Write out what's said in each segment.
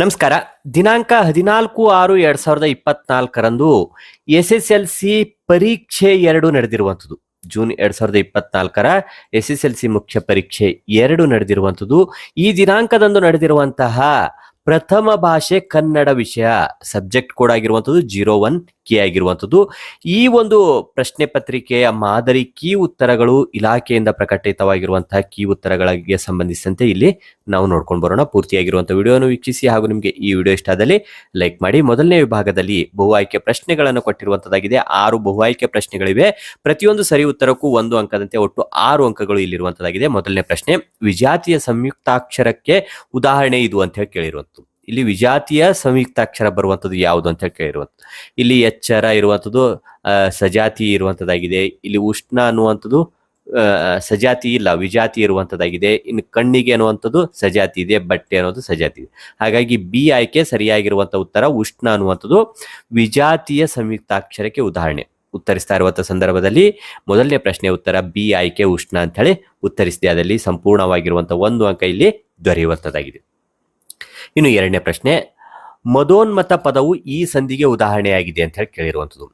ನಮಸ್ಕಾರ. ದಿನಾಂಕ 14/6/2024ರಂದು SSLC ಪರೀಕ್ಷೆ 2 ನಡೆದಿರುವಂಥದ್ದು. ಜೂನ್ 2024ರ SSLC ಮುಖ್ಯ ಪರೀಕ್ಷೆ 2 ನಡೆದಿರುವಂಥದ್ದು. ಈ ದಿನಾಂಕದಂದು ನಡೆದಿರುವಂತಹ ಪ್ರಥಮ ಭಾಷೆ ಕನ್ನಡ ವಿಷಯ ಸಬ್ಜೆಕ್ಟ್ ಕೋಡ್ ಆಗಿರುವಂಥದ್ದು 01K ಆಗಿರುವಂಥದ್ದು. ಈ ಒಂದು ಪ್ರಶ್ನೆ ಪತ್ರಿಕೆಯ ಮಾದರಿ ಕೀ ಉತ್ತರಗಳು ಇಲಾಖೆಯಿಂದ ಪ್ರಕಟಿತವಾಗಿರುವಂತಹ ಕೀ ಉತ್ತರಗಳಿಗೆ ಸಂಬಂಧಿಸಿದಂತೆ ಇಲ್ಲಿ ನಾವು ನೋಡ್ಕೊಂಡು ಬರೋಣ. ಪೂರ್ತಿಯಾಗಿರುವಂತಹ ವಿಡಿಯೋವನ್ನು ವೀಕ್ಷಿಸಿ ಹಾಗೂ ನಿಮಗೆ ಈ ವಿಡಿಯೋ ಇಷ್ಟ ಆದಲ್ಲಿ ಲೈಕ್ ಮಾಡಿ. ಮೊದಲನೇ ವಿಭಾಗದಲ್ಲಿ ಬಹು ಆಯ್ಕೆ ಪ್ರಶ್ನೆಗಳನ್ನು ಕೊಟ್ಟಿರುವಂತದ್ದಾಗಿದೆ. 6 ಬಹು ಆಯ್ಕೆ ಪ್ರಶ್ನೆಗಳಿವೆ. ಪ್ರತಿಯೊಂದು ಸರಿ ಉತ್ತರಕ್ಕೂ 1 ಅಂಕದಂತೆ ಒಟ್ಟು 6 ಅಂಕಗಳು ಇಲ್ಲಿರುವಂತದ್ದಾಗಿದೆ. ಮೊದಲನೇ ಪ್ರಶ್ನೆ, ವಿಜಾತಿಯ ಸಂಯುಕ್ತಾಕ್ಷರಕ್ಕೆ ಉದಾಹರಣೆ ಇದು ಅಂತ ಹೇಳಿ ಕೇಳಿರುವಂಥದ್ದು. ಇಲ್ಲಿ ವಿಜಾತಿಯ ಸಂಯುಕ್ತಾಕ್ಷರ ಬರುವಂಥದ್ದು ಯಾವುದು ಅಂತ ಹೇಳಿ ಕೇಳಿರುವಂಥದ್ದು. ಇಲ್ಲಿ ಎಚ್ಚರ ಇರುವಂಥದ್ದು ಸಜಾತಿ ಇರುವಂಥದ್ದಾಗಿದೆ. ಇಲ್ಲಿ ಉಷ್ಣ ಅನ್ನುವಂಥದ್ದು ಸಜಾತಿ ಇಲ್ಲ, ವಿಜಾತಿ ಇರುವಂಥದ್ದಾಗಿದೆ. ಇನ್ನು ಕಣ್ಣಿಗೆ ಅನ್ನುವಂಥದ್ದು ಸಜಾತಿ ಇದೆ, ಬಟ್ಟೆ ಅನ್ನೋದು ಸಜಾತಿ ಇದೆ. ಹಾಗಾಗಿ ಬಿ ಆಯ್ಕೆ ಸರಿಯಾಗಿರುವಂಥ ಉತ್ತರ. ಉಷ್ಣ ಅನ್ನುವಂಥದ್ದು ವಿಜಾತಿಯ ಸಂಯುಕ್ತಾಕ್ಷರಕ್ಕೆ ಉದಾಹರಣೆ. ಉತ್ತರಿಸ್ತಾ ಇರುವಂಥ ಸಂದರ್ಭದಲ್ಲಿ ಮೊದಲನೇ ಪ್ರಶ್ನೆ ಉತ್ತರ ಬಿ ಆಯ್ಕೆ ಉಷ್ಣ ಅಂತ ಹೇಳಿ ಉತ್ತರಿಸಿದೆ. ಅದರಲ್ಲಿ ಸಂಪೂರ್ಣವಾಗಿರುವಂಥ 1 ಅಂಕ ಇಲ್ಲಿ ದೊರೆಯುವಂಥದ್ದಾಗಿದೆ. ಇನ್ನು ಎರಡನೇ ಪ್ರಶ್ನೆ, ಮದೋನ್ಮತ ಪದವು ಈ ಸಂಧಿಗೆ ಉದಾಹರಣೆಯಾಗಿದೆ ಅಂತ ಹೇಳಿ ಕೇಳಿರುವಂಥದ್ದು.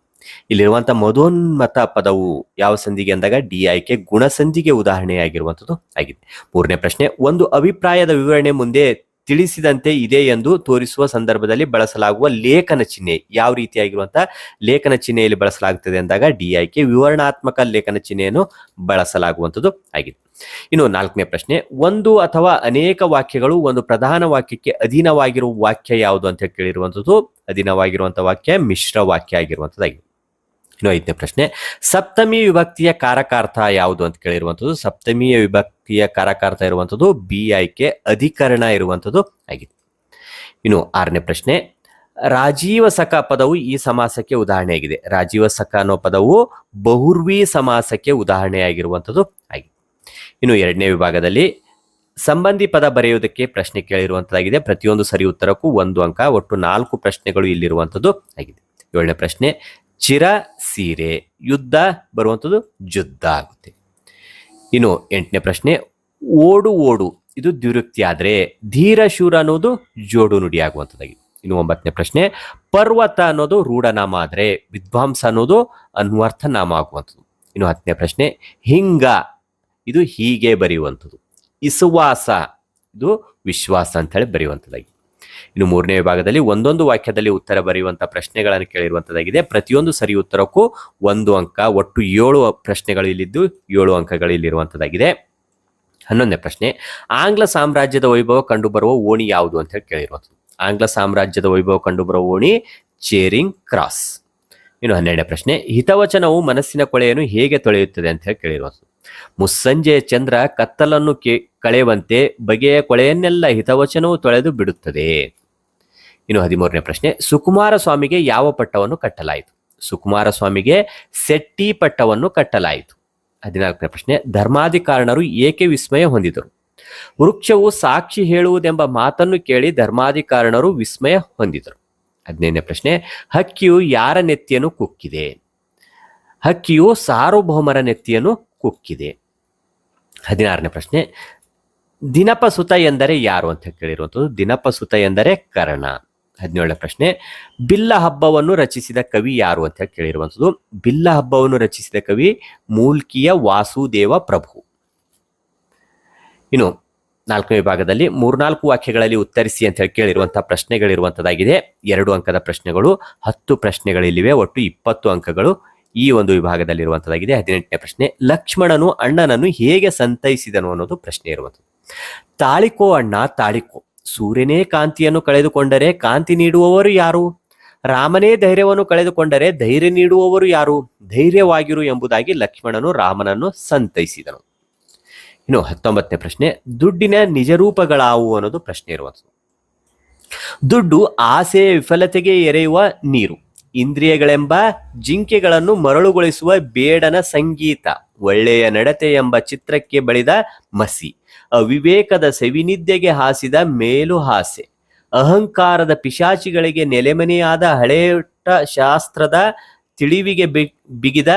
ಇಲ್ಲಿರುವಂತಹ ಮದೋನ್ಮತ ಪದವು ಯಾವ ಸಂಧಿಗೆ ಅಂದಾಗ ಡಿ ಆಯ್ಕೆ ಗುಣಸಂಧಿಗೆ ಉದಾಹರಣೆಯಾಗಿರುವಂಥದ್ದು ಆಗಿದೆ. ಮೂರನೇ ಪ್ರಶ್ನೆ, ಒಂದು ಅಭಿಪ್ರಾಯದ ವಿವರಣೆ ಮುಂದೆ ತಿಳಿಸಿದಂತೆ ಇದೆ ಎಂದು ತೋರಿಸುವ ಸಂದರ್ಭದಲ್ಲಿ ಬಳಸಲಾಗುವ ಲೇಖನ ಚಿಹ್ನೆ ಯಾವ ರೀತಿಯಾಗಿರುವಂತಹ ಲೇಖನ ಚಿಹ್ನೆಯಲ್ಲಿ ಬಳಸಲಾಗುತ್ತದೆ ಅಂದಾಗ ಡಿ ಆಯ್ಕೆ ವಿವರಣಾತ್ಮಕ ಲೇಖನ ಚಿಹ್ನೆಯನ್ನು ಬಳಸಲಾಗುವಂಥದ್ದು ಆಗಿದೆ. ಇನ್ನು ನಾಲ್ಕನೇ ಪ್ರಶ್ನೆ, ಒಂದು ಅಥವಾ ಅನೇಕ ವಾಕ್ಯಗಳು ಒಂದು ಪ್ರಧಾನ ವಾಕ್ಯಕ್ಕೆ ಅಧೀನವಾಗಿರುವ ವಾಕ್ಯ ಯಾವುದು ಅಂತ ಕೇಳಿರುವಂಥದ್ದು. ಅಧೀನವಾಗಿರುವಂತಹ ವಾಕ್ಯ ಮಿಶ್ರ ವಾಕ್ಯ ಆಗಿರುವಂಥದ್ದಾಗಿದೆ. ಇನ್ನು ಐದನೇ ಪ್ರಶ್ನೆ, ಸಪ್ತಮಿ ವಿಭಕ್ತಿಯ ಕಾರಕಾರ್ಥ ಯಾವುದು ಅಂತ ಕೇಳಿರುವಂಥದ್ದು. ಸಪ್ತಮಿಯ ವಿಭಕ್ತಿಯ ಕಾರಕಾರ್ಥ ಇರುವಂಥದ್ದು ಬಿ ಆಯ್ಕೆ ಅಧಿಕರಣ ಇರುವಂಥದ್ದು ಆಗಿದೆ. ಇನ್ನು ಆರನೇ ಪ್ರಶ್ನೆ, ರಾಜೀವಸಕ ಪದವು ಈ ಸಮಾಸಕ್ಕೆ ಉದಾಹರಣೆಯಾಗಿದೆ. ರಾಜೀವಸಕ ಅನ್ನೋ ಪದವು ಬಹುರ್ವಿ ಸಮಾಸಕ್ಕೆ ಉದಾಹರಣೆಯಾಗಿರುವಂಥದ್ದು ಆಗಿದೆ. ಇನ್ನು ಎರಡನೇ ವಿಭಾಗದಲ್ಲಿ ಸಂಬಂಧಿ ಪದ ಬರೆಯುವುದಕ್ಕೆ ಪ್ರಶ್ನೆ ಕೇಳಿರುವಂಥದ್ದಾಗಿದೆ. ಪ್ರತಿಯೊಂದು ಸರಿ ಉತ್ತರಕ್ಕೂ 1 ಅಂಕ. ಒಟ್ಟು 4 ಪ್ರಶ್ನೆಗಳು ಇಲ್ಲಿರುವಂಥದ್ದು ಆಗಿದೆ. ಏಳನೇ ಪ್ರಶ್ನೆ, ಚಿರ ಸೀರೆ ಯುದ್ಧ ಬರುವಂಥದ್ದು ಜುದ್ಧ ಆಗುತ್ತೆ. ಇನ್ನು ಎಂಟನೇ ಪ್ರಶ್ನೆ, ಓಡು ಓಡು ಇದು ದ್ವಿರುಕ್ತಿ ಆದರೆ ಧೀರ ಶೂರ ಅನ್ನೋದು ಜೋಡು ನುಡಿ ಆಗುವಂಥದ್ದಾಗಿದೆ. ಇನ್ನು 9ನೇ ಪ್ರಶ್ನೆ, ಪರ್ವತ ಅನ್ನೋದು ರೂಢನಾಮ ಆದರೆ ವಿದ್ವಾಂಸ ಅನ್ನೋದು ಅನ್ವರ್ಥ ನಾಮ ಆಗುವಂಥದ್ದು. ಇನ್ನು 10ನೇ ಪ್ರಶ್ನೆ, ಹಿಂಗ ಇದು ಹೀಗೆ ಬರೆಯುವಂಥದ್ದು. ಇಸುವಾಸ ಇದು ವಿಶ್ವಾಸ ಅಂತ ಹೇಳಿ ಬರೆಯುವಂಥದ್ದಾಗಿದೆ. ಇನ್ನು 3ನೇ ವಿಭಾಗದಲ್ಲಿ ಒಂದೊಂದು ವಾಕ್ಯದಲ್ಲಿ ಉತ್ತರ ಬರೆಯುವಂಥ ಪ್ರಶ್ನೆಗಳನ್ನು ಕೇಳಿರುವಂಥದ್ದಾಗಿದೆ. ಪ್ರತಿಯೊಂದು ಸರಿ ಉತ್ತರಕ್ಕೂ 1 ಅಂಕ. ಒಟ್ಟು 7 ಪ್ರಶ್ನೆಗಳು ಇಲ್ಲಿದ್ದು 7 ಅಂಕಗಳು ಇಲ್ಲಿರುವಂಥದ್ದಾಗಿದೆ. 11ನೇ ಪ್ರಶ್ನೆ, ಆಂಗ್ಲ ಸಾಮ್ರಾಜ್ಯದ ವೈಭವ ಕಂಡುಬರುವ ಓಣಿ ಯಾವುದು ಅಂತ ಹೇಳಿ ಕೇಳಿರುವಂಥದ್ದು. ಆಂಗ್ಲ ಸಾಮ್ರಾಜ್ಯದ ವೈಭವ ಕಂಡುಬರುವ ಓಣಿ ಚೇರಿಂಗ್ ಕ್ರಾಸ್. ಇನ್ನು 12ನೇ ಪ್ರಶ್ನೆ, ಹಿತವಚನವು ಮನಸ್ಸಿನ ಕೊಳೆಯನ್ನು ಹೇಗೆ ತೊಳೆಯುತ್ತದೆ ಅಂತ ಹೇಳಿ ಕೇಳಿರುವಂಥದ್ದು. ಮುಸ್ಸಂಜೆಯ ಚಂದ್ರ ಕತ್ತಲನ್ನು ಕಳೆಯುವಂತೆ ಬಗೆಯ ಕೊಳೆಯನ್ನೆಲ್ಲ ಹಿತವಚನವು ತೊಳೆದು ಬಿಡುತ್ತದೆ. ಇನ್ನು 13ನೇ ಪ್ರಶ್ನೆ, ಸುಕುಮಾರ ಸ್ವಾಮಿಗೆ ಯಾವ ಪಟ್ಟವನ್ನು ಕಟ್ಟಲಾಯಿತು. ಸುಕುಮಾರ ಸ್ವಾಮಿಗೆ ಸೆಟ್ಟಿ ಪಟ್ಟವನ್ನು ಕಟ್ಟಲಾಯಿತು. 14ನೇ ಪ್ರಶ್ನೆ, ಧರ್ಮಾಧಿಕಾರಣರು ಏಕೆ ವಿಸ್ಮಯ ಹೊಂದಿದರು. ವೃಕ್ಷವು ಸಾಕ್ಷಿ ಹೇಳುವುದೆಂಬ ಮಾತನ್ನು ಕೇಳಿ ಧರ್ಮಾಧಿಕಾರಣರು ವಿಸ್ಮಯ ಹೊಂದಿದರು. 15ನೇ ಪ್ರಶ್ನೆ, ಹಕ್ಕಿಯು ಯಾರ ನೆತ್ತಿಯನ್ನು ಕುಕ್ಕಿದೆ. ಹಕ್ಕಿಯು ಸಾರ್ವಭೌಮರ ನೆತ್ತಿಯನ್ನು ಕುಕ್ಕಿದೆ. 16ನೇ ಪ್ರಶ್ನೆ, ದಿನಪಸುತ ಎಂದರೆ ಯಾರು ಅಂತ ಕೇಳಿರುವಂಥದ್ದು. ದಿನಪಸುತ ಎಂದರೆ ಕರ್ಣ. 17ನೇ ಪ್ರಶ್ನೆ, ಬಿಲ್ಲ ಹಬ್ಬವನ್ನು ರಚಿಸಿದ ಕವಿ ಯಾರು ಅಂತ ಕೇಳಿರುವಂಥದ್ದು. ಬಿಲ್ಲ ಹಬ್ಬವನ್ನು ರಚಿಸಿದ ಕವಿ ಮೂಲ್ಕಿಯ ವಾಸುದೇವ ಪ್ರಭು. ಇನ್ನು 4ನೇ ವಿಭಾಗದಲ್ಲಿ 3-4 ವಾಕ್ಯಗಳಲ್ಲಿ ಉತ್ತರಿಸಿ ಅಂತ ಹೇಳಿ ಕೇಳಿರುವಂತಹ ಪ್ರಶ್ನೆಗಳಿರುವಂಥದ್ದಾಗಿದೆ. 2 ಅಂಕದ ಪ್ರಶ್ನೆಗಳು, 10 ಪ್ರಶ್ನೆಗಳಿಲ್ಲಿವೆ. ಒಟ್ಟು 20 ಅಂಕಗಳು ಈ ಒಂದು ವಿಭಾಗದಲ್ಲಿರುವಂಥದ್ದಾಗಿದೆ. 18ನೇ ಪ್ರಶ್ನೆ, ಲಕ್ಷ್ಮಣನು ಅಣ್ಣನನ್ನು ಹೇಗೆ ಸಂತೈಸಿದನು ಅನ್ನೋದು ಪ್ರಶ್ನೆ ಇರುವಂಥದ್ದು. ತಾಳಿಕೋ ಅಣ್ಣ ತಾಳಿಕೋ, ಸೂರ್ಯನೇ ಕಾಂತಿಯನ್ನು ಕಳೆದುಕೊಂಡರೆ ಕಾಂತಿ ನೀಡುವವರು ಯಾರು. ರಾಮನೇ ಧೈರ್ಯವನ್ನು ಕಳೆದುಕೊಂಡರೆ ಧೈರ್ಯ ನೀಡುವವರು ಯಾರು. ಧೈರ್ಯವಾಗಿರು ಎಂಬುದಾಗಿ ಲಕ್ಷ್ಮಣನು ರಾಮನನ್ನು ಸಂತೈಸಿದನು. ಇನ್ನು 19ನೇ ಪ್ರಶ್ನೆ, ದುಡ್ಡಿನ ನಿಜರೂಪಗಳಾವು ಅನ್ನೋದು ಪ್ರಶ್ನೆ ಇರುವಂಥದ್ದು. ದುಡ್ಡು ಆಸೆಯ ವಿಫಲತೆಗೆ ಎರೆಯುವ ನೀರು. ಇಂದ್ರಿಯಗಳೆಂಬ ಜಿಂಕೆಗಳನ್ನು ಮರಳುಗೊಳಿಸುವ ಬೇಡನ ಸಂಗೀತ. ಒಳ್ಳೆಯ ನಡತೆ ಎಂಬ ಚಿತ್ರಕ್ಕೆ ಬಳಿದ ಮಸಿ. ಅವಿವೇಕದ ಸವಿನಿದ್ದೆಗೆ ಹಾಸಿದ ಮೇಲು ಹಾಸೆ. ಅಹಂಕಾರದ ಪಿಶಾಚಿಗಳಿಗೆ ನೆಲೆಮನೆಯಾದ ಹಳೆಯುಟ್ಟ ಶಾಸ್ತ್ರದ ತಿಳಿವಿಗೆ ಬಿಗಿದ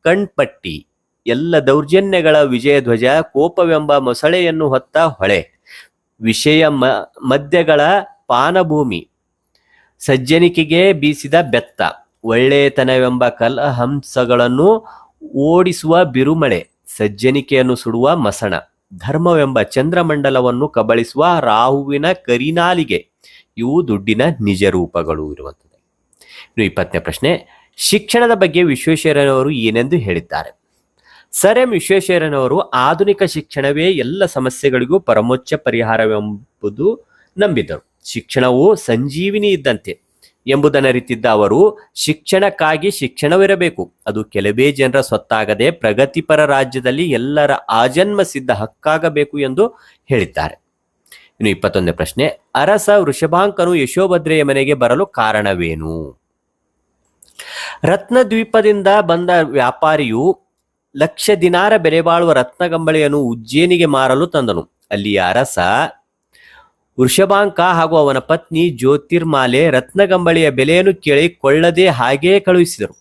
ಕಣ್ಪಟ್ಟಿ. ಎಲ್ಲ ದೌರ್ಜನ್ಯಗಳ ವಿಜಯಧ್ವಜ. ಕೋಪವೆಂಬ ಮೊಸಳೆಯನ್ನು ಹೊತ್ತ ಹೊಳೆ. ವಿಷಯ ಮದ್ಯಗಳ ಪಾನಭೂಮಿ, ಸಜ್ಜನಿಕೆಗೆ ಬೀಸಿದ ಬೆತ್ತ, ಒಳ್ಳೆತನವೆಂಬ ಕಲಹಂಸಗಳನ್ನು ಓಡಿಸುವ ಬಿರುಮಳೆ, ಸಜ್ಜನಿಕೆಯನ್ನು ಸುಡುವ ಮಸಣ, ಧರ್ಮವೆಂಬ ಚಂದ್ರಮಂಡಲವನ್ನು ಕಬಳಿಸುವ ರಾಹುವಿನ ಕರಿನಾಲಿಗೆ, ಇವು ದುಡ್ಡಿನ ನಿಜ ರೂಪಗಳು ಇರುವಂಥದ್ದು. ಇನ್ನು 20ನೇ ಪ್ರಶ್ನೆ, ಶಿಕ್ಷಣದ ಬಗ್ಗೆ ವಿಶ್ವೇಶ್ವರಯ್ಯನವರು ಏನೆಂದು ಹೇಳಿದ್ದಾರೆ? ಸರ್ ಎಂ ವಿಶ್ವೇಶ್ವರಯ್ಯನವರು ಆಧುನಿಕ ಶಿಕ್ಷಣವೇ ಎಲ್ಲ ಸಮಸ್ಯೆಗಳಿಗೂ ಪರಮೋಚ್ಚ ಪರಿಹಾರವೆಂಬುದು ನಂಬಿದರು. ಶಿಕ್ಷಣವು ಸಂಜೀವಿನಿ ಇದ್ದಂತೆ ಎಂಬುದನ್ನರಿತಿದ್ದ ಅವರು, ಶಿಕ್ಷಣಕ್ಕಾಗಿ ಶಿಕ್ಷಣವಿರಬೇಕು, ಅದು ಕೆಲವೇ ಜನರ ಸ್ವತ್ತಾಗದೆ ಪ್ರಗತಿಪರ ರಾಜ್ಯದಲ್ಲಿ ಎಲ್ಲರ ಆಜನ್ಮ ಸಿದ್ಧ ಹಕ್ಕಾಗಬೇಕು ಎಂದು ಹೇಳಿದ್ದಾರೆ. ಇನ್ನು 21ನೇ ಪ್ರಶ್ನೆ, ಅರಸ ವೃಷಭಾಂಕನು ಯಶೋಭದ್ರೆಯ ಮನೆಗೆ ಬರಲು ಕಾರಣವೇನು? ರತ್ನದ್ವೀಪದಿಂದ ಬಂದ ವ್ಯಾಪಾರಿಯು ಲಕ್ಷ ದಿನಾರ ಬೆಲೆ ಬಾಳುವ ರತ್ನಗಂಬಳಿಯನ್ನು ಉಜ್ಜೇನಿಗೆ ಮಾರಲು ತಂದನು. ಅಲ್ಲಿಯ ಅರಸ ವೃಷಭಾಂಕ ಹಾಗೂ ಅವನ ಪತ್ನಿ ಜ್ಯೋತಿರ್ಮಾಲೆ ರತ್ನಗಂಬಳಿಯ ಬೆಲೆಯನ್ನು ಕೇಳಿ ಕೊಳ್ಳದೆ ಹಾಗೇ ಕಳುಹಿಸಿದರು.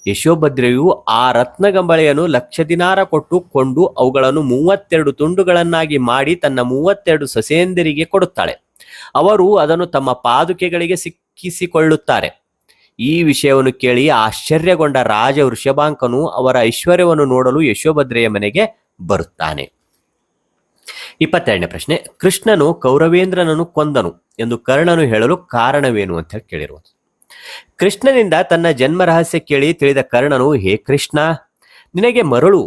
ಯಶೋಭದ್ರೆಯು ಆ ರತ್ನಗಂಬಳಿಯನ್ನು ಲಕ್ಷ ದಿನಾರ ಕೊಟ್ಟು ಕೊಂಡು ಅವುಗಳನ್ನು 32 ತುಂಡುಗಳನ್ನಾಗಿ ಮಾಡಿ ತನ್ನ 32 ಸೊಸೆಯಂದಿರಿಗೆ ಕೊಡುತ್ತಾಳೆ. ಅವರು ಅದನ್ನು ತಮ್ಮ ಪಾದುಕೆಗಳಿಗೆ ಸಿಕ್ಕಿಸಿಕೊಳ್ಳುತ್ತಾರೆ. ಈ ವಿಷಯವನ್ನು ಕೇಳಿ ಆಶ್ಚರ್ಯಗೊಂಡ ರಾಜ ವೃಷಭಾಂಕನು ಅವರ ಐಶ್ವರ್ಯವನ್ನು ನೋಡಲು ಯಶೋಭದ್ರೆಯ ಮನೆಗೆ ಬರುತ್ತಾನೆ. 22ನೇ ಪ್ರಶ್ನೆ, ಕೃಷ್ಣನು ಕೌರವೇಂದ್ರನನ್ನು ಕೊಂದನು ಎಂದು ಕರ್ಣನು ಹೇಳಲು ಕಾರಣವೇನು ಅಂತ ಹೇಳಿ ಕೇಳಿರುವುದು. ಕೃಷ್ಣನಿಂದ ತನ್ನ ಜನ್ಮ ರಹಸ್ಯ ಕೇಳಿ ತಿಳಿದ ಕರ್ಣನು, ಹೇ ಕೃಷ್ಣ, ನಿನಗೆ ಮರಳು,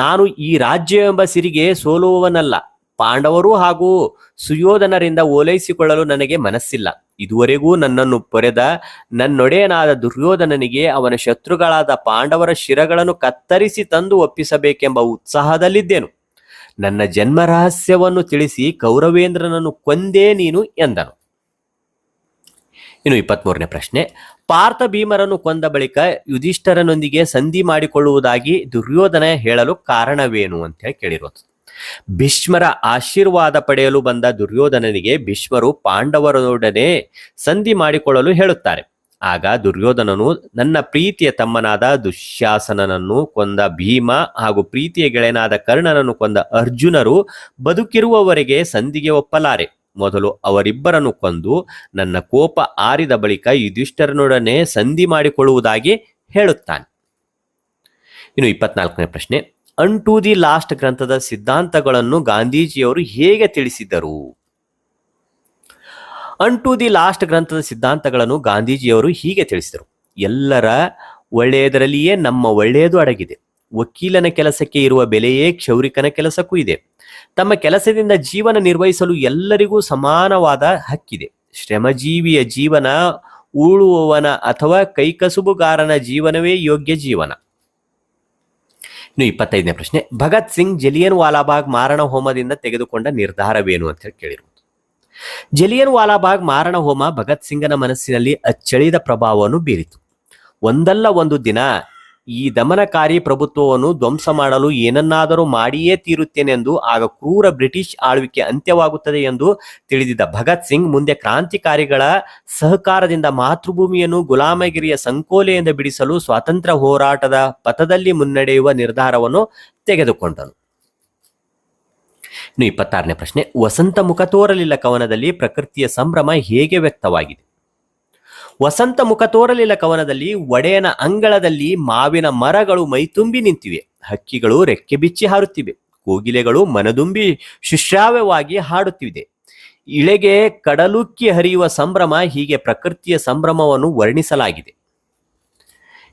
ನಾನು ಈ ರಾಜ್ಯವೆಂಬ ಸಿರಿಗೆ ಸೋಲುವವನಲ್ಲ. ಪಾಂಡವರು ಹಾಗೂ ಸುಯೋಧನರಿಂದ ಓಲೈಸಿಕೊಳ್ಳಲು ನನಗೆ ಮನಸ್ಸಿಲ್ಲ. ಇದುವರೆಗೂ ನನ್ನನ್ನು ಪೊರೆದ ನನ್ನೊಡೆಯನಾದ ದುರ್ಯೋಧನನಿಗೆ ಅವನ ಶತ್ರುಗಳಾದ ಪಾಂಡವರ ಶಿರಗಳನ್ನು ಕತ್ತರಿಸಿ ತಂದು ಒಪ್ಪಿಸಬೇಕೆಂಬ ಉತ್ಸಾಹದಲ್ಲಿದ್ದೇನು. ನನ್ನ ಜನ್ಮ ರಹಸ್ಯವನ್ನು ತಿಳಿಸಿ ಕೌರವೇಂದ್ರನನ್ನು ಕೊಂದೇ ನೀನು ಎಂದನು. ಇನ್ನು 23ನೇ ಪ್ರಶ್ನೆ, ಪಾರ್ಥ ಭೀಮರನ್ನು ಕೊಂದ ಬಳಿಕ ಯುಧಿಷ್ಠರನೊಂದಿಗೆ ಸಂಧಿ ಮಾಡಿಕೊಳ್ಳುವುದಾಗಿ ದುರ್ಯೋಧನ ಹೇಳಲು ಕಾರಣವೇನು ಅಂತ ಹೇಳಿ ಕೇಳಿರೋದು. ಭೀಷ್ಮರ ಆಶೀರ್ವಾದ ಪಡೆಯಲು ಬಂದ ದುರ್ಯೋಧನನಿಗೆ ಭೀಷ್ಮರು ಪಾಂಡವರೊಡನೆ ಸಂಧಿ ಮಾಡಿಕೊಳ್ಳಲು ಹೇಳುತ್ತಾರೆ. ಆಗ ದುರ್ಯೋಧನನು, ನನ್ನ ಪ್ರೀತಿಯ ತಮ್ಮನಾದ ದುಶ್ಯಾಸನನನ್ನು ಕೊಂದ ಭೀಮ ಹಾಗೂ ಪ್ರೀತಿಯ ಗೆಳೆಯನಾದ ಕರ್ಣನನ್ನು ಕೊಂದ ಅರ್ಜುನರು ಬದುಕಿರುವವರೆಗೆ ಸಂಧಿಗೆ ಒಪ್ಪಲಾರೆ. ಮೊದಲು ಅವರಿಬ್ಬರನ್ನು ಕೊಂದು ನನ್ನ ಕೋಪ ಆರಿದ ಬಳಿಕ ಯುಧಿಷ್ಠರನೊಡನೆ ಸಂಧಿ ಮಾಡಿಕೊಳ್ಳುವುದಾಗಿ ಹೇಳುತ್ತಾನೆ. ಇನ್ನು 24ನೇ ಪ್ರಶ್ನೆ, ಟು ದಿ ಲಾಸ್ಟ್ ಗ್ರಂಥದ ಸಿದ್ಧಾಂತಗಳನ್ನು ಗಾಂಧೀಜಿಯವರು ಹೇಗೆ ತಿಳಿಸಿದರು? ಟು ದಿ ಲಾಸ್ಟ್ ಗ್ರಂಥದ ಸಿದ್ಧಾಂತಗಳನ್ನು ಗಾಂಧೀಜಿಯವರು ಹೀಗೆ ತಿಳಿಸಿದರು. ಎಲ್ಲರ ಒಳ್ಳೆಯದರಲ್ಲಿಯೇ ನಮ್ಮ ಒಳ್ಳೆಯದು ಅಡಗಿದೆ. ವಕೀಲನ ಕೆಲಸಕ್ಕೆ ಇರುವ ಬೆಲೆಯೇ ಕ್ಷೌರಿಕನ ಕೆಲಸಕ್ಕೂ ಇದೆ. ತಮ್ಮ ಕೆಲಸದಿಂದ ಜೀವನ ನಿರ್ವಹಿಸಲು ಎಲ್ಲರಿಗೂ ಸಮಾನವಾದ ಹಕ್ಕಿದೆ. ಶ್ರಮಜೀವಿಯ ಜೀವನ ಉಳುವವನ ಅಥವಾ ಕೈಕಸುಬುಗಾರನ ಜೀವನವೇ ಯೋಗ್ಯ ಜೀವನ. ಇನ್ನು 25ನೇ ಪ್ರಶ್ನೆ, ಭಗತ್ ಸಿಂಗ್ ಜಲಿಯನ್ ವಾಲಾಬಾಗ್ ಮಾರಣ ಹೋಮದಿಂದ ತೆಗೆದುಕೊಂಡ ನಿರ್ಧಾರವೇನು ಅಂತ ಹೇಳಿ ಕೇಳಿರುವುದು. ಜಲಿಯನ್ ವಾಲಾಬಾಗ್ ಮಾರಣ ಹೋಮ ಭಗತ್ ಸಿಂಗನ ಮನಸ್ಸಿನಲ್ಲಿ ಅಚ್ಚಳಿದ ಪ್ರಭಾವವನ್ನು ಬೀರಿತು. ಒಂದಲ್ಲ ಒಂದು ದಿನ ಈ ದಮನಕಾರಿ ಪ್ರಭುತ್ವವನ್ನು ಧ್ವಂಸ ಮಾಡಲು ಏನನ್ನಾದರೂ ಮಾಡಿಯೇ ತೀರುತ್ತೇನೆಂದು, ಆಗ ಕ್ರೂರ ಬ್ರಿಟಿಷ್ ಆಳ್ವಿಕೆ ಅಂತ್ಯವಾಗುತ್ತದೆ ಎಂದು ತಿಳಿದಿದ್ದ ಭಗತ್ ಸಿಂಗ್ ಮುಂದೆ ಕ್ರಾಂತಿಕಾರಿಗಳ ಸಹಕಾರದಿಂದ ಮಾತೃಭೂಮಿಯನ್ನು ಗುಲಾಮಗಿರಿಯ ಸಂಕೋಲೆಯಿಂದ ಬಿಡಿಸಲು ಸ್ವಾತಂತ್ರ್ಯ ಹೋರಾಟದ ಪಥದಲ್ಲಿ ಮುನ್ನಡೆಯುವ ನಿರ್ಧಾರವನ್ನು ತೆಗೆದುಕೊಂಡನು. ಇನ್ನು 26ನೇ ಪ್ರಶ್ನೆ, ವಸಂತ ಮುಖ ತೋರಲಿಲ್ಲ ಕವನದಲ್ಲಿ ಪ್ರಕೃತಿಯ ಸಂಭ್ರಮ ಹೇಗೆ ವ್ಯಕ್ತವಾಗಿದೆ? ವಸಂತ ಮುಖ ತೋರಲಿಲ್ಲ ಕವನದಲ್ಲಿ ಒಡೆಯನ ಅಂಗಳದಲ್ಲಿ ಮಾವಿನ ಮರಗಳು ಮೈತುಂಬಿ ನಿಂತಿವೆ, ಹಕ್ಕಿಗಳು ರೆಕ್ಕೆ ಬಿಚ್ಚಿ ಹಾರುತ್ತಿವೆ, ಕೋಗಿಲೆಗಳು ಮನದುಂಬಿ ಶುಶ್ರಾವ್ಯವಾಗಿ ಹಾಡುತ್ತಿವೆ, ಇಳೆಗೆ ಕಡಲುಕ್ಕಿ ಹರಿಯುವ ಸಂಭ್ರಮ, ಹೀಗೆ ಪ್ರಕೃತಿಯ ಸಂಭ್ರಮವನ್ನು ವರ್ಣಿಸಲಾಗಿದೆ.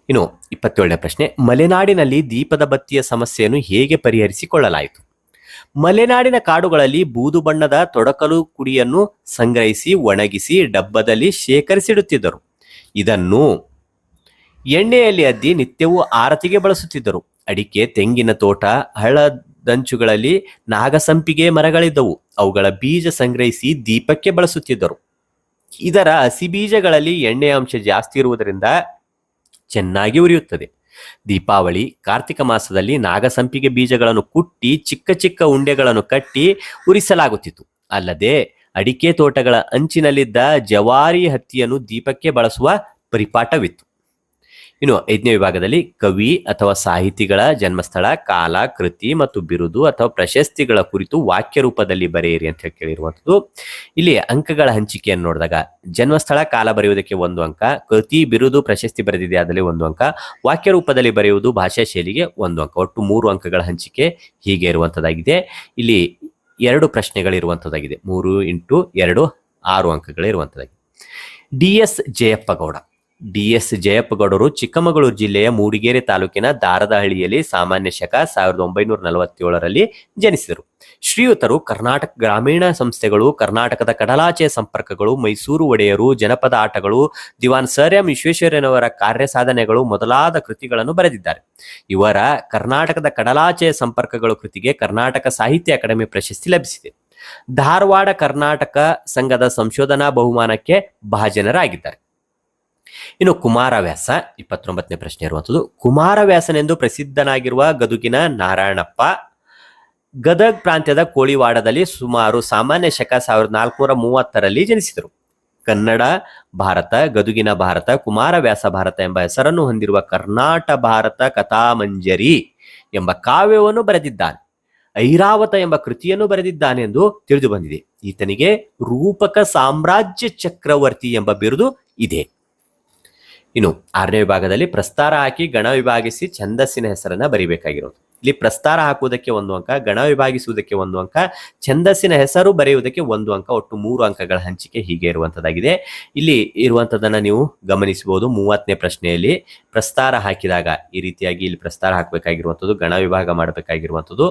ಇನ್ನು 27ನೇ ಪ್ರಶ್ನೆ, ಮಲೆನಾಡಿನಲ್ಲಿ ದೀಪದ ಬತ್ತಿಯ ಸಮಸ್ಯೆಯನ್ನು ಹೇಗೆ ಪರಿಹರಿಸಿಕೊಳ್ಳಲಾಯಿತು? ಮಲೆನಾಡಿನ ಕಾಡುಗಳಲ್ಲಿ ಬೂದು ಬಣ್ಣದ ತೊಡಕಲು ಕುಡಿಯನ್ನು ಸಂಗ್ರಹಿಸಿ ಒಣಗಿಸಿ ಡಬ್ಬದಲ್ಲಿ ಶೇಖರಿಸಿಡುತ್ತಿದ್ದರು. ಇದನ್ನು ಎಣ್ಣೆಯಲ್ಲಿ ಅದ್ದಿ ನಿತ್ಯವೂ ಆರತಿಗೆ ಬಳಸುತ್ತಿದ್ದರು. ಅಡಿಕೆ, ತೆಂಗಿನ ತೋಟ, ಹಳ್ಳದಂಚುಗಳಲ್ಲಿ ನಾಗಸಂಪಿಗೆ ಮರಗಳಿದ್ದವು. ಅವುಗಳ ಬೀಜ ಸಂಗ್ರಹಿಸಿ ದೀಪಕ್ಕೆ ಬಳಸುತ್ತಿದ್ದರು. ಇದರ ಹಸಿ ಬೀಜಗಳಲ್ಲಿ ಎಣ್ಣೆಯ ಅಂಶ ಜಾಸ್ತಿ ಇರುವುದರಿಂದ ಚೆನ್ನಾಗಿ ಉರಿಯುತ್ತದೆ. ದೀಪಾವಳಿ, ಕಾರ್ತಿಕ ಮಾಸದಲ್ಲಿ ನಾಗಸಂಪಿಗೆ ಬೀಜಗಳನ್ನು ಕುಟ್ಟಿ ಚಿಕ್ಕ ಚಿಕ್ಕ ಉಂಡೆಗಳನ್ನು ಕಟ್ಟಿ ಉರಿಸಲಾಗುತ್ತಿತ್ತು. ಅಲ್ಲದೆ ಅಡಿಕೆ ತೋಟಗಳ ಅಂಚಿನಲ್ಲಿದ್ದ ಜವಾರಿ ಹತ್ತಿಯನ್ನು ದೀಪಕ್ಕೆ ಬಳಸುವ ಪರಿಪಾಠವಿತ್ತು. ಇನ್ನು 5ನೇ ವಿಭಾಗದಲ್ಲಿ ಕವಿ ಅಥವಾ ಸಾಹಿತಿಗಳ ಜನ್ಮಸ್ಥಳ, ಕಾಲ, ಕೃತಿ ಮತ್ತು ಬಿರುದು ಅಥವಾ ಪ್ರಶಸ್ತಿಗಳ ಕುರಿತು ವಾಕ್ಯ ರೂಪದಲ್ಲಿ ಬರೆಯಿರಿ ಅಂತ ಹೇಳಿ ಕೇಳಿರುವಂಥದ್ದು. ಇಲ್ಲಿ ಅಂಕಗಳ ಹಂಚಿಕೆಯನ್ನು ನೋಡಿದಾಗ ಜನ್ಮಸ್ಥಳ, ಕಾಲ ಬರೆಯುವುದಕ್ಕೆ 1 ಅಂಕ, ಕೃತಿ, ಬಿರುದು, ಪ್ರಶಸ್ತಿ ಬರೆದಿದೆ ಅದರಲ್ಲಿ 1 ಅಂಕ, ವಾಕ್ಯ ರೂಪದಲ್ಲಿ ಬರೆಯುವುದು ಭಾಷಾ ಶೈಲಿಗೆ 1 ಅಂಕ. ಒಟ್ಟು 3 ಅಂಕಗಳ ಹಂಚಿಕೆ ಹೀಗೆ ಇರುವಂಥದ್ದಾಗಿದೆ. ಇಲ್ಲಿ 2 ಪ್ರಶ್ನೆಗಳಿರುವಂಥದ್ದಾಗಿದೆ. 3 × 2 6 ಅಂಕಗಳಿರುವಂಥದ್ದಾಗಿದೆ. DS ಜಯಪ್ಪಗೌಡ. DS ಜಯಪ್ಪಗೌಡರು ಚಿಕ್ಕಮಗಳೂರು ಜಿಲ್ಲೆಯ ಮೂಡಿಗೆರೆ ತಾಲೂಕಿನ ದಾರದಹಳ್ಳಿಯಲ್ಲಿ ಸಾಮಾನ್ಯ ಶಕ 1947ರಲ್ಲಿ ಜನಿಸಿದರು. ಶ್ರೀಯುತರು ಕರ್ನಾಟಕ ಗ್ರಾಮೀಣ ಸಂಸ್ಥೆಗಳು, ಕರ್ನಾಟಕದ ಕಡಲಾಚೆಯ ಸಂಪರ್ಕಗಳು, ಮೈಸೂರು ಒಡೆಯರು, ಜನಪದ ಆಟಗಳು, ದಿವಾನ್ ಸರ್ ಎಂ ವಿಶ್ವೇಶ್ವರಯ್ಯನವರ ಕಾರ್ಯ ಸಾಧನೆಗಳು ಮೊದಲಾದ ಕೃತಿಗಳನ್ನು ಬರೆದಿದ್ದಾರೆ. ಇವರ ಕರ್ನಾಟಕದ ಕಡಲಾಚೆಯ ಸಂಪರ್ಕಗಳು ಕೃತಿಗೆ ಕರ್ನಾಟಕ ಸಾಹಿತ್ಯ ಅಕಾಡೆಮಿ ಪ್ರಶಸ್ತಿ ಲಭಿಸಿದೆ. ಧಾರವಾಡ ಕರ್ನಾಟಕ ಸಂಘದ ಸಂಶೋಧನಾ ಬಹುಮಾನಕ್ಕೆ ಭಾಜನರಾಗಿದ್ದಾರೆ. ಇನ್ನು ಕುಮಾರವ್ಯಾಸ 29ನೇ ಪ್ರಶ್ನೆ ಇರುವಂಥದ್ದು. ಕುಮಾರವ್ಯಾಸನೆಂದು ಪ್ರಸಿದ್ಧನಾಗಿರುವ ಗದುಗಿನ ನಾರಾಯಣಪ್ಪ ಗದಗ್ ಪ್ರಾಂತ್ಯದ ಕೋಳಿವಾಡದಲ್ಲಿ ಸುಮಾರು ಸಾಮಾನ್ಯ ಶಕ 1430ರಲ್ಲಿ ಜನಿಸಿದರು. ಕನ್ನಡ ಭಾರತ, ಗದುಗಿನ ಭಾರತ, ಕುಮಾರವ್ಯಾಸ ಭಾರತ ಎಂಬ ಹೆಸರನ್ನು ಹೊಂದಿರುವ ಕರ್ನಾಟ ಭಾರತ ಕಥಾಮಂಜರಿ ಎಂಬ ಕಾವ್ಯವನ್ನು ಬರೆದಿದ್ದಾನೆ. ಐರಾವತ ಎಂಬ ಕೃತಿಯನ್ನು ಬರೆದಿದ್ದಾನೆ ಎಂದು ತಿಳಿದು ಬಂದಿದೆ. ಈತನಿಗೆ ರೂಪಕ ಸಾಮ್ರಾಜ್ಯ ಚಕ್ರವರ್ತಿ ಎಂಬ ಬಿರುದು ಇದೆ. ಇನ್ನು 6ನೇ ವಿಭಾಗದಲ್ಲಿ ಪ್ರಸ್ತಾರ ಹಾಕಿ ಗಣ ವಿಭಾಗಿಸಿ ಛಂದಸ್ಸಿನ ಹೆಸರನ್ನ ಬರೀಬೇಕಾಗಿರೋದು. ಇಲ್ಲಿ ಪ್ರಸ್ತಾರ ಹಾಕುವುದಕ್ಕೆ 1 ಅಂಕ, ಗಣ ವಿಭಾಗಿಸುವುದಕ್ಕೆ 1 ಅಂಕ, ಛಂದಸ್ಸಿನ ಹೆಸರು ಬರೆಯುವುದಕ್ಕೆ 1 ಅಂಕ. ಒಟ್ಟು 3 ಅಂಕಗಳ ಹಂಚಿಕೆ ಹೀಗೆ ಇರುವಂತದ್ದಾಗಿದೆ. ಇಲ್ಲಿ ಇರುವಂತದನ್ನ ನೀವು ಗಮನಿಸಬಹುದು. 30ನೇ ಪ್ರಶ್ನೆಯಲ್ಲಿ ಪ್ರಸ್ತಾರ ಹಾಕಿದಾಗ ಈ ರೀತಿಯಾಗಿ ಇಲ್ಲಿ ಪ್ರಸ್ತಾರ ಹಾಕಬೇಕಾಗಿರುವಂಥದ್ದು, ಗಣ ವಿಭಾಗ ಮಾಡಬೇಕಾಗಿರುವಂಥದ್ದು.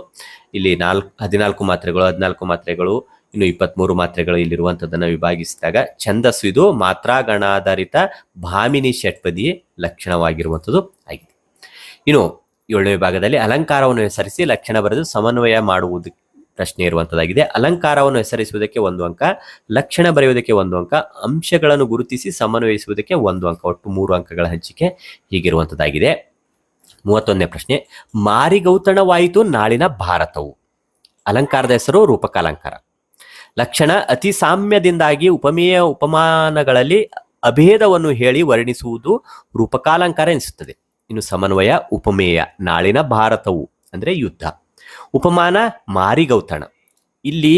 ಇಲ್ಲಿ 14 ಮಾತ್ರೆಗಳು, 14 ಮಾತ್ರೆಗಳು, ಇನ್ನು 23 ಮಾತ್ರೆಗಳು ಇಲ್ಲಿರುವಂಥದ್ದನ್ನು ವಿಭಾಗಿಸಿದಾಗ ಛಂದಸ್ಸು ಇದು ಮಾತ್ರಾಗಣಾಧಾರಿತ ಭಾಮಿನಿ ಷಟ್ಪದಿ ಲಕ್ಷಣವಾಗಿರುವಂಥದ್ದು ಆಗಿದೆ. ಇನ್ನು 7ನೇ ವಿಭಾಗದಲ್ಲಿ ಅಲಂಕಾರವನ್ನು ಹೆಸರಿಸಿ ಲಕ್ಷಣ ಬರೆದು ಸಮನ್ವಯ ಮಾಡುವುದು ಪ್ರಶ್ನೆ ಇರುವಂಥದ್ದಾಗಿದೆ. ಅಲಂಕಾರವನ್ನು ಹೆಸರಿಸುವುದಕ್ಕೆ 1 ಅಂಕ, ಲಕ್ಷಣ ಬರೆಯುವುದಕ್ಕೆ 1 ಅಂಕ, ಅಂಶಗಳನ್ನು ಗುರುತಿಸಿ ಸಮನ್ವಯಿಸುವುದಕ್ಕೆ 1 ಅಂಕ. ಒಟ್ಟು 3 ಅಂಕಗಳ ಹಂಚಿಕೆ ಹೀಗಿರುವಂಥದ್ದಾಗಿದೆ. 31ನೇ ಪ್ರಶ್ನೆ. ಮಾರಿಗೌತಣವಾಯಿತು ನಾಳಿನ ಭಾರತವು. ಅಲಂಕಾರದ ಹೆಸರು ರೂಪಕಾಲಂಕಾರ. ಲಕ್ಷಣ ಅತಿ ಸಾಮ್ಯದಿಂದಾಗಿ ಉಪಮೇಯ ಉಪಮಾನಗಳಲ್ಲಿ ಅಭೇದವನ್ನು ಹೇಳಿ ವರ್ಣಿಸುವುದು ರೂಪಕಾಲಂಕಾರ ಎನಿಸುತ್ತದೆ. ಇನ್ನು ಸಮನ್ವಯ ಉಪಮೇಯ ನಾಳಿನ ಭಾರತವು ಅಂದ್ರೆ ಯುದ್ಧ, ಉಪಮಾನ ಮಾರಿಗೌತಣ. ಇಲ್ಲಿ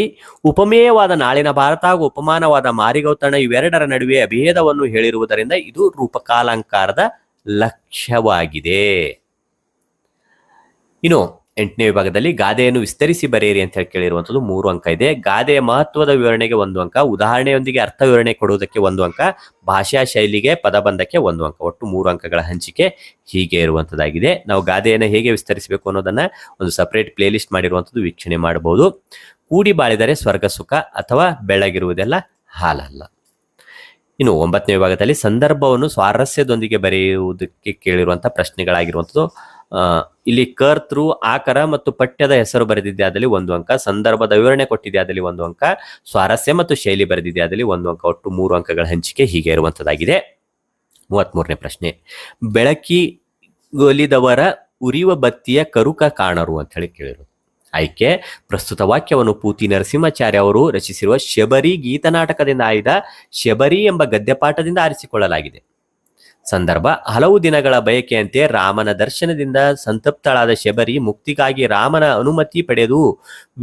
ಉಪಮೇಯವಾದ ನಾಳಿನ ಭಾರತ ಹಾಗೂ ಉಪಮಾನವಾದ ಮಾರಿಗೌತಣ ಇವೆರಡರ ನಡುವೆ ಅಭೇದವನ್ನು ಹೇಳಿರುವುದರಿಂದ ಇದು ರೂಪಕಾಲಂಕಾರದ ಲಕ್ಷ್ಯವಾಗಿದೆ. ಇನ್ನು 8ನೇ ವಿಭಾಗದಲ್ಲಿ ಗಾದೆಯನ್ನು ವಿಸ್ತರಿಸಿ ಬರೆಯಿರಿ ಅಂತ ಹೇಳಿ ಕೇಳಿರುವಂಥದ್ದು 3 ಅಂಕ ಇದೆ. ಗಾದೆಯ ಮಹತ್ವದ ವಿವರಣೆಗೆ 1 ಅಂಕ, ಉದಾಹರಣೆಯೊಂದಿಗೆ ಅರ್ಥ ವಿವರಣೆ ಕೊಡುವುದಕ್ಕೆ 1 ಅಂಕ, ಭಾಷಾ ಶೈಲಿಗೆ ಪದಬಂಧಕ್ಕೆ 1 ಅಂಕ. ಒಟ್ಟು 3 ಅಂಕಗಳ ಹಂಚಿಕೆ ಹೀಗೆ ಇರುವಂಥದ್ದಾಗಿದೆ. ನಾವು ಗಾದೆಯನ್ನು ಹೇಗೆ ವಿಸ್ತರಿಸಬೇಕು ಅನ್ನೋದನ್ನ ಒಂದು ಸಪರೇಟ್ ಪ್ಲೇ ಲಿಸ್ಟ್ ಮಾಡಿರುವಂಥದ್ದು ವೀಕ್ಷಣೆ ಮಾಡಬಹುದು. ಕೂಡಿ ಬಾಳಿದರೆ ಸ್ವರ್ಗ ಸುಖ ಅಥವಾ ಬೆಳಗಿರುವುದೆಲ್ಲ ಹಾಲಲ್ಲ. ಇನ್ನು 9ನೇ ವಿಭಾಗದಲ್ಲಿ ಸಂದರ್ಭವನ್ನು ಸ್ವಾರಸ್ಯದೊಂದಿಗೆ ಬರೆಯುವುದಕ್ಕೆ ಕೇಳಿರುವಂತಹ ಪ್ರಶ್ನೆಗಳಾಗಿರುವಂಥದ್ದು. ಇಲ್ಲಿ ಕರ್ತೃ, ಆಕರ ಮತ್ತು ಪಠ್ಯದ ಹೆಸರು ಬರೆದಿದೆ ಆದಲ್ಲಿ 1 ಅಂಕ, ಸಂದರ್ಭದ ವಿವರಣೆ ಕೊಟ್ಟಿದೆ ಆದಲ್ಲಿ 1 ಅಂಕ, ಸ್ವಾರಸ್ಯ ಮತ್ತು ಶೈಲಿ ಬರೆದಿದೆ ಆದಲ್ಲಿ 1 ಅಂಕ. ಒಟ್ಟು 3 ಅಂಕಗಳ ಹಂಚಿಕೆ ಹೀಗೆ ಇರುವಂಥದ್ದಾಗಿದೆ. 33ನೇ ಪ್ರಶ್ನೆ. ಬೆಳಕಿಗೊಲಿದವರ ಉರಿಯುವ ಬತ್ತಿಯ ಕರುಕ ಕಾಣರು ಅಂತ ಹೇಳಿ ಕೇಳಿರೋದು. ಆಯ್ಕೆ ಪ್ರಸ್ತುತ ವಾಕ್ಯವನ್ನು ಪೂತಿ ನರಸಿಂಹಾಚಾರ್ಯ ಅವರು ರಚಿಸಿರುವ ಶಬರಿ ಗೀತನಾಟಕದಿಂದ ಆಯ್ದ ಶಬರಿ ಎಂಬ ಗದ್ಯಪಾಠದಿಂದ ಆರಿಸಿಕೊಳ್ಳಲಾಗಿದೆ. ಸಂದರ್ಭ ಹಲವು ದಿನಗಳ ಬಯಕೆಯಂತೆ ರಾಮನ ದರ್ಶನದಿಂದ ಸಂತಪ್ತಳಾದ ಶಬರಿ ಮುಕ್ತಿಗಾಗಿ ರಾಮನ ಅನುಮತಿ ಪಡೆದು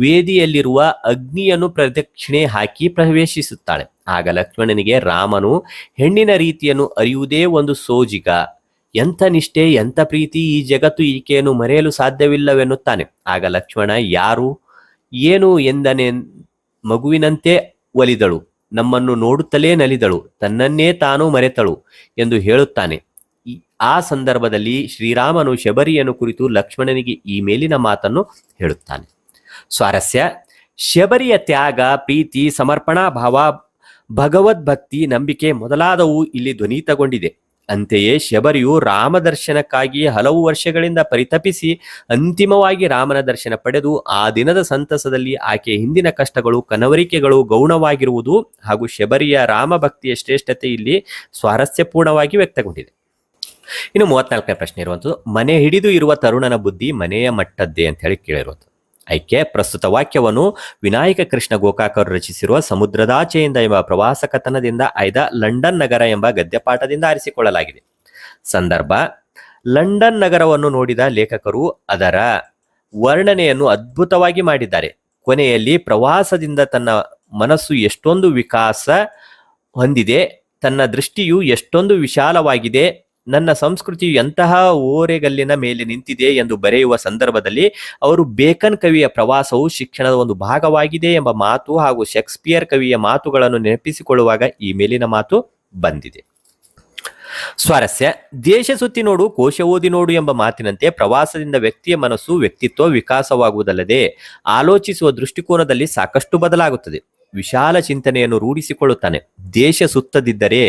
ವೇದಿಯಲ್ಲಿರುವ ಅಗ್ನಿಯನ್ನು ಪ್ರದಕ್ಷಿಣೆ ಹಾಕಿ ಪ್ರವೇಶಿಸುತ್ತಾಳೆ. ಆಗ ಲಕ್ಷ್ಮಣನಿಗೆ ರಾಮನು ಹೆಣ್ಣಿನ ರೀತಿಯನ್ನು ಅರಿಯುವುದೇ ಒಂದು ಸೋಜಿಗ, ಎಂಥ ನಿಷ್ಠೆ, ಎಂಥ ಪ್ರೀತಿ, ಈ ಜಗತ್ತು ಈಕೆಯನ್ನು ಮರೆಯಲು ಸಾಧ್ಯವಿಲ್ಲವೆನ್ನುತ್ತಾನೆ. ಆಗ ಲಕ್ಷ್ಮಣ ಯಾರು ಏನು ಎಂದನೆ ಮಗುವಿನಂತೆ ಒಲಿದಳು, ನಮ್ಮನ್ನು ನೋಡುತ್ತಲೇ ನಲಿದಳು, ತನ್ನನ್ನೇ ತಾನು ಮರೆತಳು ಎಂದು ಹೇಳುತ್ತಾನೆ. ಆ ಸಂದರ್ಭದಲ್ಲಿ ಶ್ರೀರಾಮನು ಶಬರಿಯನ್ನು ಕುರಿತು ಲಕ್ಷ್ಮಣನಿಗೆ ಈ ಮೇಲಿನ ಮಾತನ್ನು ಹೇಳುತ್ತಾನೆ. ಸ್ವಾರಸ್ಯ: ಶಬರಿಯ ತ್ಯಾಗ, ಪ್ರೀತಿ, ಸಮರ್ಪಣಾ ಭಾವ, ಭಗವದ್ಭಕ್ತಿ, ನಂಬಿಕೆ ಮೊದಲಾದವು ಇಲ್ಲಿ ಧ್ವನಿತಗೊಂಡಿದೆ. ಅಂತೆಯೇ ಶಬರಿಯು ರಾಮದರ್ಶನಕ್ಕಾಗಿ ಹಲವು ವರ್ಷಗಳಿಂದ ಪರಿತಪಿಸಿ ಅಂತಿಮವಾಗಿ ರಾಮನ ದರ್ಶನ ಪಡೆದು ಆ ದಿನದ ಸಂತಸದಲ್ಲಿ ಆಕೆಯ ಹಿಂದಿನ ಕಷ್ಟಗಳು, ಕನವರಿಕೆಗಳು ಗೌಣವಾಗಿರುವುದು ಹಾಗೂ ಶಬರಿಯ ರಾಮಭಕ್ತಿಯ ಶ್ರೇಷ್ಠತೆ ಇಲ್ಲಿ ಸ್ವಾರಸ್ಯಪೂರ್ಣವಾಗಿ ವ್ಯಕ್ತಗೊಂಡಿದೆ. ಇನ್ನು 34ನೇ ಪ್ರಶ್ನೆ ಇರುವಂಥದ್ದು. ಮನೆ ಹಿಡಿದು ಇರುವ ತರುಣನ ಬುದ್ಧಿ ಮನೆಯ ಮಟ್ಟದ್ದೇ ಅಂತ ಹೇಳಿ ಕೇಳಿರುವಂಥದ್ದು. ಆಯ್ಕೆ ಪ್ರಸ್ತುತ ವಾಕ್ಯವನ್ನು ವಿನಾಯಕ ಕೃಷ್ಣ ಗೋಕಾಕರು ರಚಿಸಿರುವ ಸಮುದ್ರದಾಚೆಯಿಂದ ಎಂಬ ಪ್ರವಾಸ ಕಥನದಿಂದ ಆಯ್ದ ಲಂಡನ್ ನಗರ ಎಂಬ ಗದ್ಯಪಾಠದಿಂದ ಆರಿಸಿಕೊಳ್ಳಲಾಗಿದೆ. ಸಂದರ್ಭ: ಲಂಡನ್ ನಗರವನ್ನು ನೋಡಿದ ಲೇಖಕರು ಅದರ ವರ್ಣನೆಯನ್ನು ಅದ್ಭುತವಾಗಿ ಮಾಡಿದ್ದಾರೆ. ಕೊನೆಯಲ್ಲಿ ಪ್ರವಾಸದಿಂದ ತನ್ನ ಮನಸ್ಸು ಎಷ್ಟೊಂದು ವಿಕಾಸ ಹೊಂದಿದೆ, ತನ್ನ ದೃಷ್ಟಿಯು ಎಷ್ಟೊಂದು ವಿಶಾಲವಾಗಿದೆ, ನನ್ನ ಸಂಸ್ಕೃತಿಯು ಎಂತಹ ಓರೆಗಲ್ಲಿನ ಮೇಲೆ ನಿಂತಿದೆ ಎಂದು ಬರೆಯುವ ಸಂದರ್ಭದಲ್ಲಿ ಅವರು ಬೇಕನ್ ಕವಿಯ ಪ್ರವಾಸವು ಶಿಕ್ಷಣದ ಒಂದು ಭಾಗವಾಗಿದೆ ಎಂಬ ಮಾತು ಹಾಗೂ ಶೇಕ್ಸ್ಪಿಯರ್ ಕವಿಯ ಮಾತುಗಳನ್ನು ನೆನಪಿಸಿಕೊಳ್ಳುವಾಗ ಈ ಮೇಲಿನ ಮಾತು ಬಂದಿದೆ. ಸ್ವಾರಸ್ಯ: ದೇಶ ಸುತ್ತಿ ನೋಡು, ಕೋಶ ಓದಿ ನೋಡು ಎಂಬ ಮಾತಿನಂತೆ ಪ್ರವಾಸದಿಂದ ವ್ಯಕ್ತಿಯ ಮನಸ್ಸು, ವ್ಯಕ್ತಿತ್ವ ವಿಕಾಸವಾಗುವುದಲ್ಲದೆ ಆಲೋಚಿಸುವ ದೃಷ್ಟಿಕೋನದಲ್ಲಿ ಸಾಕಷ್ಟು ಬದಲಾಗುತ್ತದೆ. ವಿಶಾಲ ಚಿಂತನೆಯನ್ನು ರೂಢಿಸಿಕೊಳ್ಳುತ್ತಾನೆ. ದೇಶ ಸುತ್ತದಿದ್ದರೆ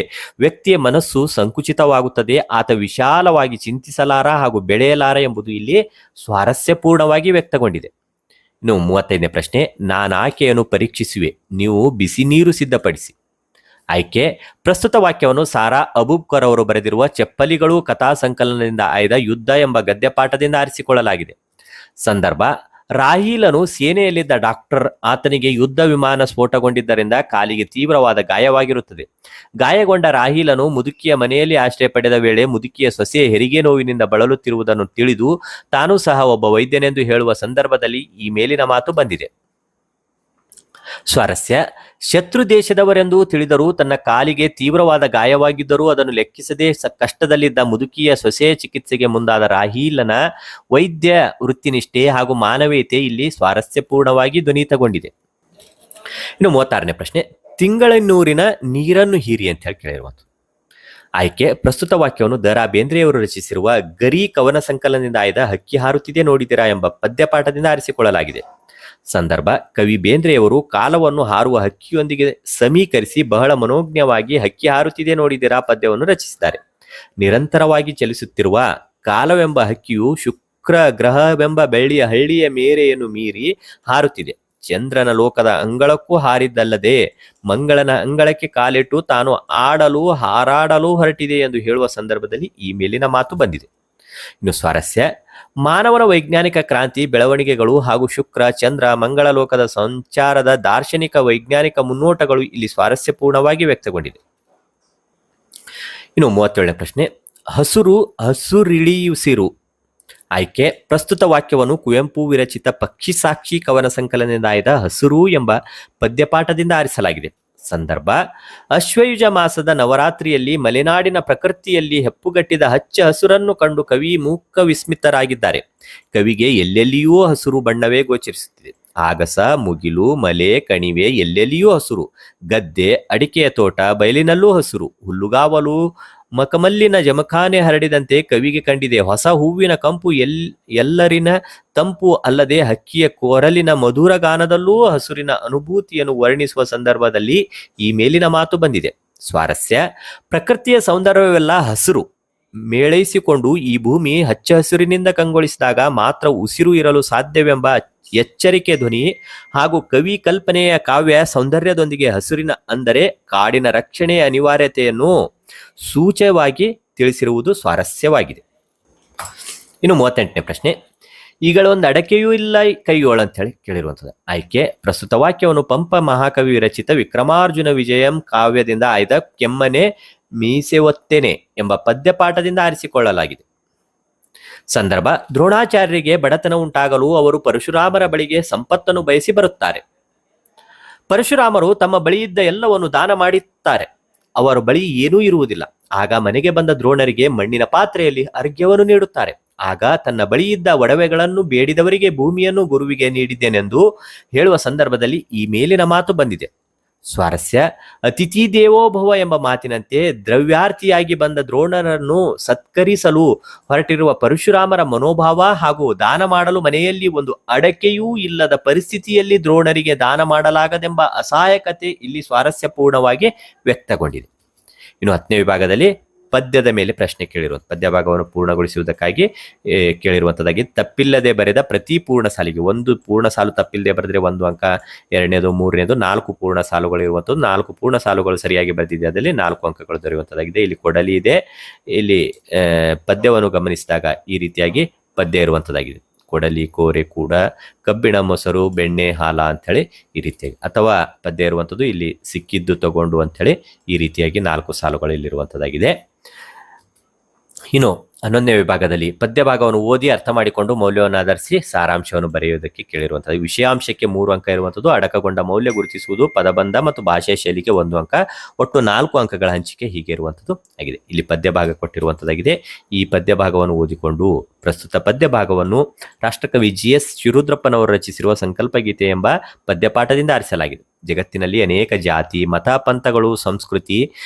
ವ್ಯಕ್ತಿಯ ಮನಸ್ಸು ಸಂಕುಚಿತವಾಗುತ್ತದೆ. ಆತ ವಿಶಾಲವಾಗಿ ಚಿಂತಿಸಲಾರ ಹಾಗೂ ಬೆಳೆಯಲಾರ ಎಂಬುದು ಇಲ್ಲಿ ಸ್ವಾರಸ್ಯಪೂರ್ಣವಾಗಿ ವ್ಯಕ್ತಗೊಂಡಿದೆ. ಇನ್ನು 35ನೇ ಪ್ರಶ್ನೆ: ನಾನು ಆಯ್ಕೆಯನ್ನು ಪರೀಕ್ಷಿಸುವೆ, ನೀವು ಬಿಸಿ ನೀರು ಸಿದ್ಧಪಡಿಸಿ. ಆಯ್ಕೆ: ಪ್ರಸ್ತುತ ವಾಕ್ಯವನ್ನು ಸಾರಾ ಅಬೂಬಕರ್ ಅವರು ಬರೆದಿರುವ ಚಪ್ಪಲಿಗಳು ಕಥಾ ಸಂಕಲನದಿಂದ ಆಯ್ದ ಯುದ್ಧ ಎಂಬ ಗದ್ಯಪಾಠದಿಂದ ಆರಿಸಿಕೊಳ್ಳಲಾಗಿದೆ. ಸಂದರ್ಭ: ರಾಹೀಲನು ಸೇನೆಯಲ್ಲಿದ್ದ ಡಾಕ್ಟರ್. ಆತನಿಗೆ ಯುದ್ಧ ವಿಮಾನ ಸ್ಫೋಟಗೊಂಡಿದ್ದರಿಂದ ಕಾಲಿಗೆ ತೀವ್ರವಾದ ಗಾಯವಾಗಿರುತ್ತದೆ. ಗಾಯಗೊಂಡ ರಾಹೀಲನು ಮುದುಕಿಯ ಮನೆಯಲ್ಲಿ ಆಶ್ರಯ ಪಡೆದ ವೇಳೆ ಮುದುಕಿಯ ಸೊಸೆ ಹೆರಿಗೆ ನೋವಿನಿಂದ ಬಳಲುತ್ತಿರುವುದನ್ನು ತಿಳಿದು ತಾನೂ ಸಹ ಒಬ್ಬ ವೈದ್ಯನೆಂದು ಹೇಳುವ ಸಂದರ್ಭದಲ್ಲಿ ಈ ಮೇಲಿನ ಮಾತು ಬಂದಿದೆ. ಸ್ವಾರಸ್ಯ: ಶತ್ರು ದೇಶದವರೆಂದು ತಿಳಿದರೂ ತನ್ನ ಕಾಲಿಗೆ ತೀವ್ರವಾದ ಗಾಯವಾಗಿದ್ದರೂ ಅದನ್ನು ಲೆಕ್ಕಿಸದೆ ಕಷ್ಟದಲ್ಲಿದ್ದ ಮುದುಕಿಯ ಸೊಸೆಯ ಚಿಕಿತ್ಸೆಗೆ ಮುಂದಾದ ರಾಹೀಲನ ವೈದ್ಯ ವೃತ್ತಿನಿಷ್ಠೆ ಹಾಗೂ ಮಾನವೀಯತೆ ಇಲ್ಲಿ ಸ್ವಾರಸ್ಯಪೂರ್ಣವಾಗಿ ಧ್ವನಿತಗೊಂಡಿದೆ. ಇನ್ನು 36ನೇ ಪ್ರಶ್ನೆ: ತಿಂಗಳನ್ನೂರಿನ ನೀರನ್ನು ಹೀರಿ ಅಂತ ಹೇಳಿ ಕೇಳಿರುವಂಥದ್ದು. ಆಯ್ಕೆ: ಪ್ರಸ್ತುತ ವಾಕ್ಯವನ್ನು ದ ರಾ ಬೇಂದ್ರೆಯವರು ರಚಿಸಿರುವ ಗರಿ ಕವನ ಸಂಕಲನದಿಂದ ಆಯ್ದ ಹಕ್ಕಿ ಹಾರುತ್ತಿದೆ ನೋಡಿದಿರಾ ಎಂಬ ಪದ್ಯಪಾಠದಿಂದ ಆರಿಸಿಕೊಳ್ಳಲಾಗಿದೆ. ಸಂದರ್ಭ: ಕವಿ ಬೇಂದ್ರೆಯವರು ಕಾಲವನ್ನು ಹಾರುವ ಹಕ್ಕಿಯೊಂದಿಗೆ ಸಮೀಕರಿಸಿ ಬಹಳ ಮನೋಜ್ಞವಾಗಿ ಹಕ್ಕಿ ಹಾರುತ್ತಿದೆ ನೋಡಿದಿರಾ ಪದ್ಯವನ್ನು ರಚಿಸಿದ್ದಾರೆ. ನಿರಂತರವಾಗಿ ಚಲಿಸುತ್ತಿರುವ ಕಾಲವೆಂಬ ಹಕ್ಕಿಯು ಶುಕ್ರ ಗ್ರಹವೆಂಬ ಬೆಳ್ಳಿಯ ಹಳ್ಳಿಯ ಮೇರೆಯನ್ನು ಮೀರಿ ಹಾರುತ್ತಿದೆ. ಚಂದ್ರನ ಲೋಕದ ಅಂಗಳಕ್ಕೂ ಹಾರಿದ್ದಲ್ಲದೆ ಮಂಗಳನ ಅಂಗಳಕ್ಕೆ ಕಾಲಿಟ್ಟು ತಾನು ಆಡಲು ಹಾರಾಡಲು ಹೊರಟಿದೆ ಎಂದು ಹೇಳುವ ಸಂದರ್ಭದಲ್ಲಿ ಈ ಮೇಲಿನ ಮಾತು ಬಂದಿದೆ. ಇನ್ನು ಸ್ವಾರಸ್ಯ: ಮಾನವನ ವೈಜ್ಞಾನಿಕ ಕ್ರಾಂತಿ, ಬೆಳವಣಿಗೆಗಳು ಹಾಗೂ ಶುಕ್ರ, ಚಂದ್ರ, ಮಂಗಳ ಲೋಕದ ಸಂಚಾರದ ದಾರ್ಶನಿಕ ವೈಜ್ಞಾನಿಕ ಮುನ್ನೋಟಗಳು ಇಲ್ಲಿ ಸ್ವಾರಸ್ಯಪೂರ್ಣವಾಗಿ ವ್ಯಕ್ತಗೊಂಡಿದೆ. ಇನ್ನು 37ನೇ ಪ್ರಶ್ನೆ: ಹಸುರು ಹಸುರಿಳಿಯುಸಿರು. ಆಯ್ಕೆ: ಪ್ರಸ್ತುತ ವಾಕ್ಯವನ್ನು ಕುವೆಂಪು ವಿರಚಿತ ಪಕ್ಷಿ ಸಾಕ್ಷಿ ಕವನ ಸಂಕಲನದಿಂದ ಆಯ್ದ ಹಸುರು ಎಂಬ ಪದ್ಯಪಾಠದಿಂದ ಆರಿಸಲಾಗಿದೆ. ಸಂದರ್ಭ: ಅಶ್ವಯುಜ ಮಾಸದ ನವರಾತ್ರಿಯಲ್ಲಿ ಮಲೆನಾಡಿನ ಪ್ರಕೃತಿಯಲ್ಲಿ ಹೆಪ್ಪುಗಟ್ಟಿದ ಹಚ್ಚ ಹಸುರನ್ನು ಕಂಡು ಕವಿ ಮೂಕ ವಿಸ್ಮಿತರಾಗಿದ್ದಾರೆ. ಕವಿಗೆ ಎಲ್ಲೆಲ್ಲಿಯೂ ಹಸುರು ಬಣ್ಣವೇ ಗೋಚರಿಸುತ್ತಿದೆ. ಆಗಸ, ಮುಗಿಲು, ಮಲೆ, ಕಣಿವೆ ಎಲ್ಲೆಲ್ಲಿಯೂ ಹಸುರು. ಗದ್ದೆ, ಅಡಿಕೆಯ ತೋಟ, ಬಯಲಿನಲ್ಲೂ ಹಸುರು. ಹುಲ್ಲುಗಾವಲು, ಮಕಮಲ್ಲಿನ ಜಮಖಾನೆ ಹರಡಿದಂತೆ ಕವಿಗೆ ಕಂಡಿದೆ. ಹೊಸ ಹೂವಿನ ಕಂಪು ಎಲ್ಲರಿನ ತಂಪು ಅಲ್ಲದೆ ಹಕ್ಕಿಯ ಕೊರಲಿನ ಮಧುರ ಗಾನದಲ್ಲೂ ಹಸುರಿನ ಅನುಭೂತಿಯನ್ನು ವರ್ಣಿಸುವ ಸಂದರ್ಭದಲ್ಲಿ ಈ ಮೇಲಿನ ಮಾತು ಬಂದಿದೆ. ಸ್ವಾರಸ್ಯ: ಪ್ರಕೃತಿಯ ಸೌಂದರ್ಯವೆಲ್ಲ ಹಸಿರು ಮೇಳೈಸಿಕೊಂಡು ಈ ಭೂಮಿ ಹಚ್ಚ ಹಸಿರಿನಿಂದ ಕಂಗೊಳಿಸಿದಾಗ ಮಾತ್ರ ಉಸಿರು ಇರಲು ಸಾಧ್ಯವೆಂಬ ಎಚ್ಚರಿಕೆ ಧ್ವನಿ ಹಾಗೂ ಕವಿ ಕಲ್ಪನೆಯ ಕಾವ್ಯ ಸೌಂದರ್ಯದೊಂದಿಗೆ ಹಸುರಿನ ಅಂದರೆ ಕಾಡಿನ ರಕ್ಷಣೆಯ ಅನಿವಾರ್ಯತೆಯನ್ನು ಸೂಚ್ಯವಾಗಿ ತಿಳಿಸಿರುವುದು ಸ್ವಾರಸ್ಯವಾಗಿದೆ. ಇನ್ನು 38ನೇ ಪ್ರಶ್ನೆ: ಈಗಳೊಂದು ಅಡಕೆಯೂ ಇಲ್ಲ ಕೈಯೋಳ ಅಂತ ಹೇಳಿ ಕೇಳಿರುವಂಥದ್ದು. ಆಯ್ಕೆ: ಪ್ರಸ್ತುತ ವಾಕ್ಯವನ್ನು ಪಂಪ ಮಹಾಕವಿ ವಿರಚಿತ ವಿಕ್ರಮಾರ್ಜುನ ವಿಜಯಂ ಕಾವ್ಯದಿಂದ ಆಯ್ದ ಕೆಮ್ಮನೆ ಮೀಸೆ ಒತ್ತೇನೆ ಎಂಬ ಪದ್ಯಪಾಠದಿಂದ ಆರಿಸಿಕೊಳ್ಳಲಾಗಿದೆ. ಸಂದರ್ಭ: ದ್ರೋಣಾಚಾರ್ಯರಿಗೆ ಬಡತನ ಉಂಟಾಗಲು ಅವರು ಪರಶುರಾಮರ ಬಳಿಗೆ ಸಂಪತ್ತನ್ನು ಬಯಸಿ ಬರುತ್ತಾರೆ. ಪರಶುರಾಮರು ತಮ್ಮ ಬಳಿಯಿದ್ದ ಎಲ್ಲವನ್ನು ದಾನ ಮಾಡುತ್ತಾರೆ. ಅವರ ಬಳಿ ಏನೂ ಇರುವುದಿಲ್ಲ. ಆಗ ಮನೆಗೆ ಬಂದ ದ್ರೋಣರಿಗೆ ಮಣ್ಣಿನ ಪಾತ್ರೆಯಲ್ಲಿ ಅರ್ಘ್ಯವನ್ನು ನೀಡುತ್ತಾರೆ. ಆಗ ತನ್ನ ಬಳಿಯಿದ್ದ ಒಡವೆಗಳನ್ನು ಬೇಡಿದವರಿಗೆ ಭೂಮಿಯನ್ನು ಗುರುವಿಗೆ ನೀಡಿದ್ದೇನೆಂದು ಹೇಳುವ ಸಂದರ್ಭದಲ್ಲಿ ಈ ಮೇಲಿನ ಮಾತು ಬಂದಿದೆ. ಸ್ವಾರಸ್ಯ: ಅತಿಥಿ ದೇವೋಭವ ಎಂಬ ಮಾತಿನಂತೆ ದ್ರವ್ಯಾರ್ಥಿಯಾಗಿ ಬಂದ ದ್ರೋಣರನ್ನು ಸತ್ಕರಿಸಲು ಹೊರಟಿರುವ ಪರಶುರಾಮರ ಮನೋಭಾವ ಹಾಗೂ ದಾನ ಮಾಡಲು ಮನೆಯಲ್ಲಿ ಒಂದು ಅಡಕೆಯೂ ಇಲ್ಲದ ಪರಿಸ್ಥಿತಿಯಲ್ಲಿ ದ್ರೋಣರಿಗೆ ದಾನ ಮಾಡಲಾಗದೆಂಬ ಅಸಹಾಯಕತೆ ಇಲ್ಲಿ ಸ್ವಾರಸ್ಯಪೂರ್ಣವಾಗಿ ವ್ಯಕ್ತಗೊಂಡಿದೆ. ಇನ್ನು 10ನೇ ವಿಭಾಗದಲ್ಲಿ ಪದ್ಯದ ಮೇಲೆ ಪ್ರಶ್ನೆ ಕೇಳಿರುವಂಥ ಪದ್ಯ ಭಾಗವನ್ನು ಪೂರ್ಣಗೊಳಿಸುವುದಕ್ಕಾಗಿ ಕೇಳಿರುವಂಥದ್ದಾಗಿ ತಪ್ಪಿಲ್ಲದೆ ಬರೆದ ಪ್ರತಿ ಪೂರ್ಣ ಸಾಲಿಗೆ ಒಂದು ಪೂರ್ಣ ಸಾಲು ತಪ್ಪಿಲ್ಲದೆ ಬರೆದ್ರೆ 1 ಅಂಕ, 2ನೇದು 3ನೇದು 4 ಪೂರ್ಣ ಸಾಲುಗಳು ಇರುವಂಥದ್ದು. 4 ಪೂರ್ಣ ಸಾಲುಗಳು ಸರಿಯಾಗಿ ಬರೆದಿದೆ, ಅದರಲ್ಲಿ 4 ಅಂಕಗಳು ದೊರೆಯುವಂಥದ್ದಾಗಿದೆ. ಇಲ್ಲಿ ಕೊಡಲಿ ಇದೆ. ಇಲ್ಲಿ ಪದ್ಯವನ್ನು ಗಮನಿಸಿದಾಗ ಈ ರೀತಿಯಾಗಿ ಪದ್ಯ ಇರುವಂಥದ್ದಾಗಿದೆ. ಕೊಡಲಿ, ಕೋರೆ, ಕೂಡ, ಕಬ್ಬಿಣ, ಮೊಸರು, ಬೆಣ್ಣೆ, ಹಾಲ ಅಂಥೇಳಿ ಈ ರೀತಿಯಾಗಿ, ಅಥವಾ ಪದ್ಯ ಇರುವಂಥದ್ದು ಇಲ್ಲಿ ಸಿಕ್ಕಿದ್ದು ತಗೊಂಡು ಅಂಥೇಳಿ ಈ ರೀತಿಯಾಗಿ 4 ಸಾಲುಗಳು ಇಲ್ಲಿರುವಂಥದ್ದಾಗಿದೆ. ಇನ್ನು 11ನೇ ವಿಭಾಗದಲ್ಲಿ ಪದ್ಯ ಭಾಗವನ್ನು ಓದಿ ಅರ್ಥ ಮಾಡಿಕೊಂಡು ಮೌಲ್ಯವನ್ನು ಆಧರಿಸಿ ಸಾರಾಂಶವನ್ನು ಬರೆಯುವುದಕ್ಕೆ ಕೇಳಿರುವಂಥದ್ದು. ವಿಷಯಾಂಶಕ್ಕೆ 3 ಅಂಕ ಇರುವಂಥದ್ದು. ಅಡಕಗೊಂಡ ಮೌಲ್ಯ ಗುರುತಿಸುವುದು, ಪದಬಂಧ ಮತ್ತು ಭಾಷೆ ಶೈಲಿಗೆ 1 ಅಂಕ, ಒಟ್ಟು 4 ಅಂಕಗಳ ಹಂಚಿಕೆ ಹೀಗೆ ಇರುವಂಥದ್ದು ಆಗಿದೆ. ಇಲ್ಲಿ ಪದ್ಯ ಭಾಗ ಕೊಟ್ಟಿರುವಂಥದ್ದಾಗಿದೆ. ಈ ಪದ್ಯ ಭಾಗವನ್ನು ಓದಿಕೊಂಡು ಪ್ರಸ್ತುತ ಪದ್ಯ ಭಾಗವನ್ನು ರಾಷ್ಟ್ರಕವಿ GS ಶಿವರುದ್ರಪ್ಪನವರು ರಚಿಸಿರುವ ಸಂಕಲ್ಪ ಗೀತೆ ಎಂಬ ಪದ್ಯಪಾಠದಿಂದ ಆರಿಸಲಾಗಿದೆ. ಜಗತ್ತಿನಲ್ಲಿ ಅನೇಕ ಜಾತಿ, ಮತ, ಪಂಥಗಳು, ಸಂಸ್ಕೃತಿ,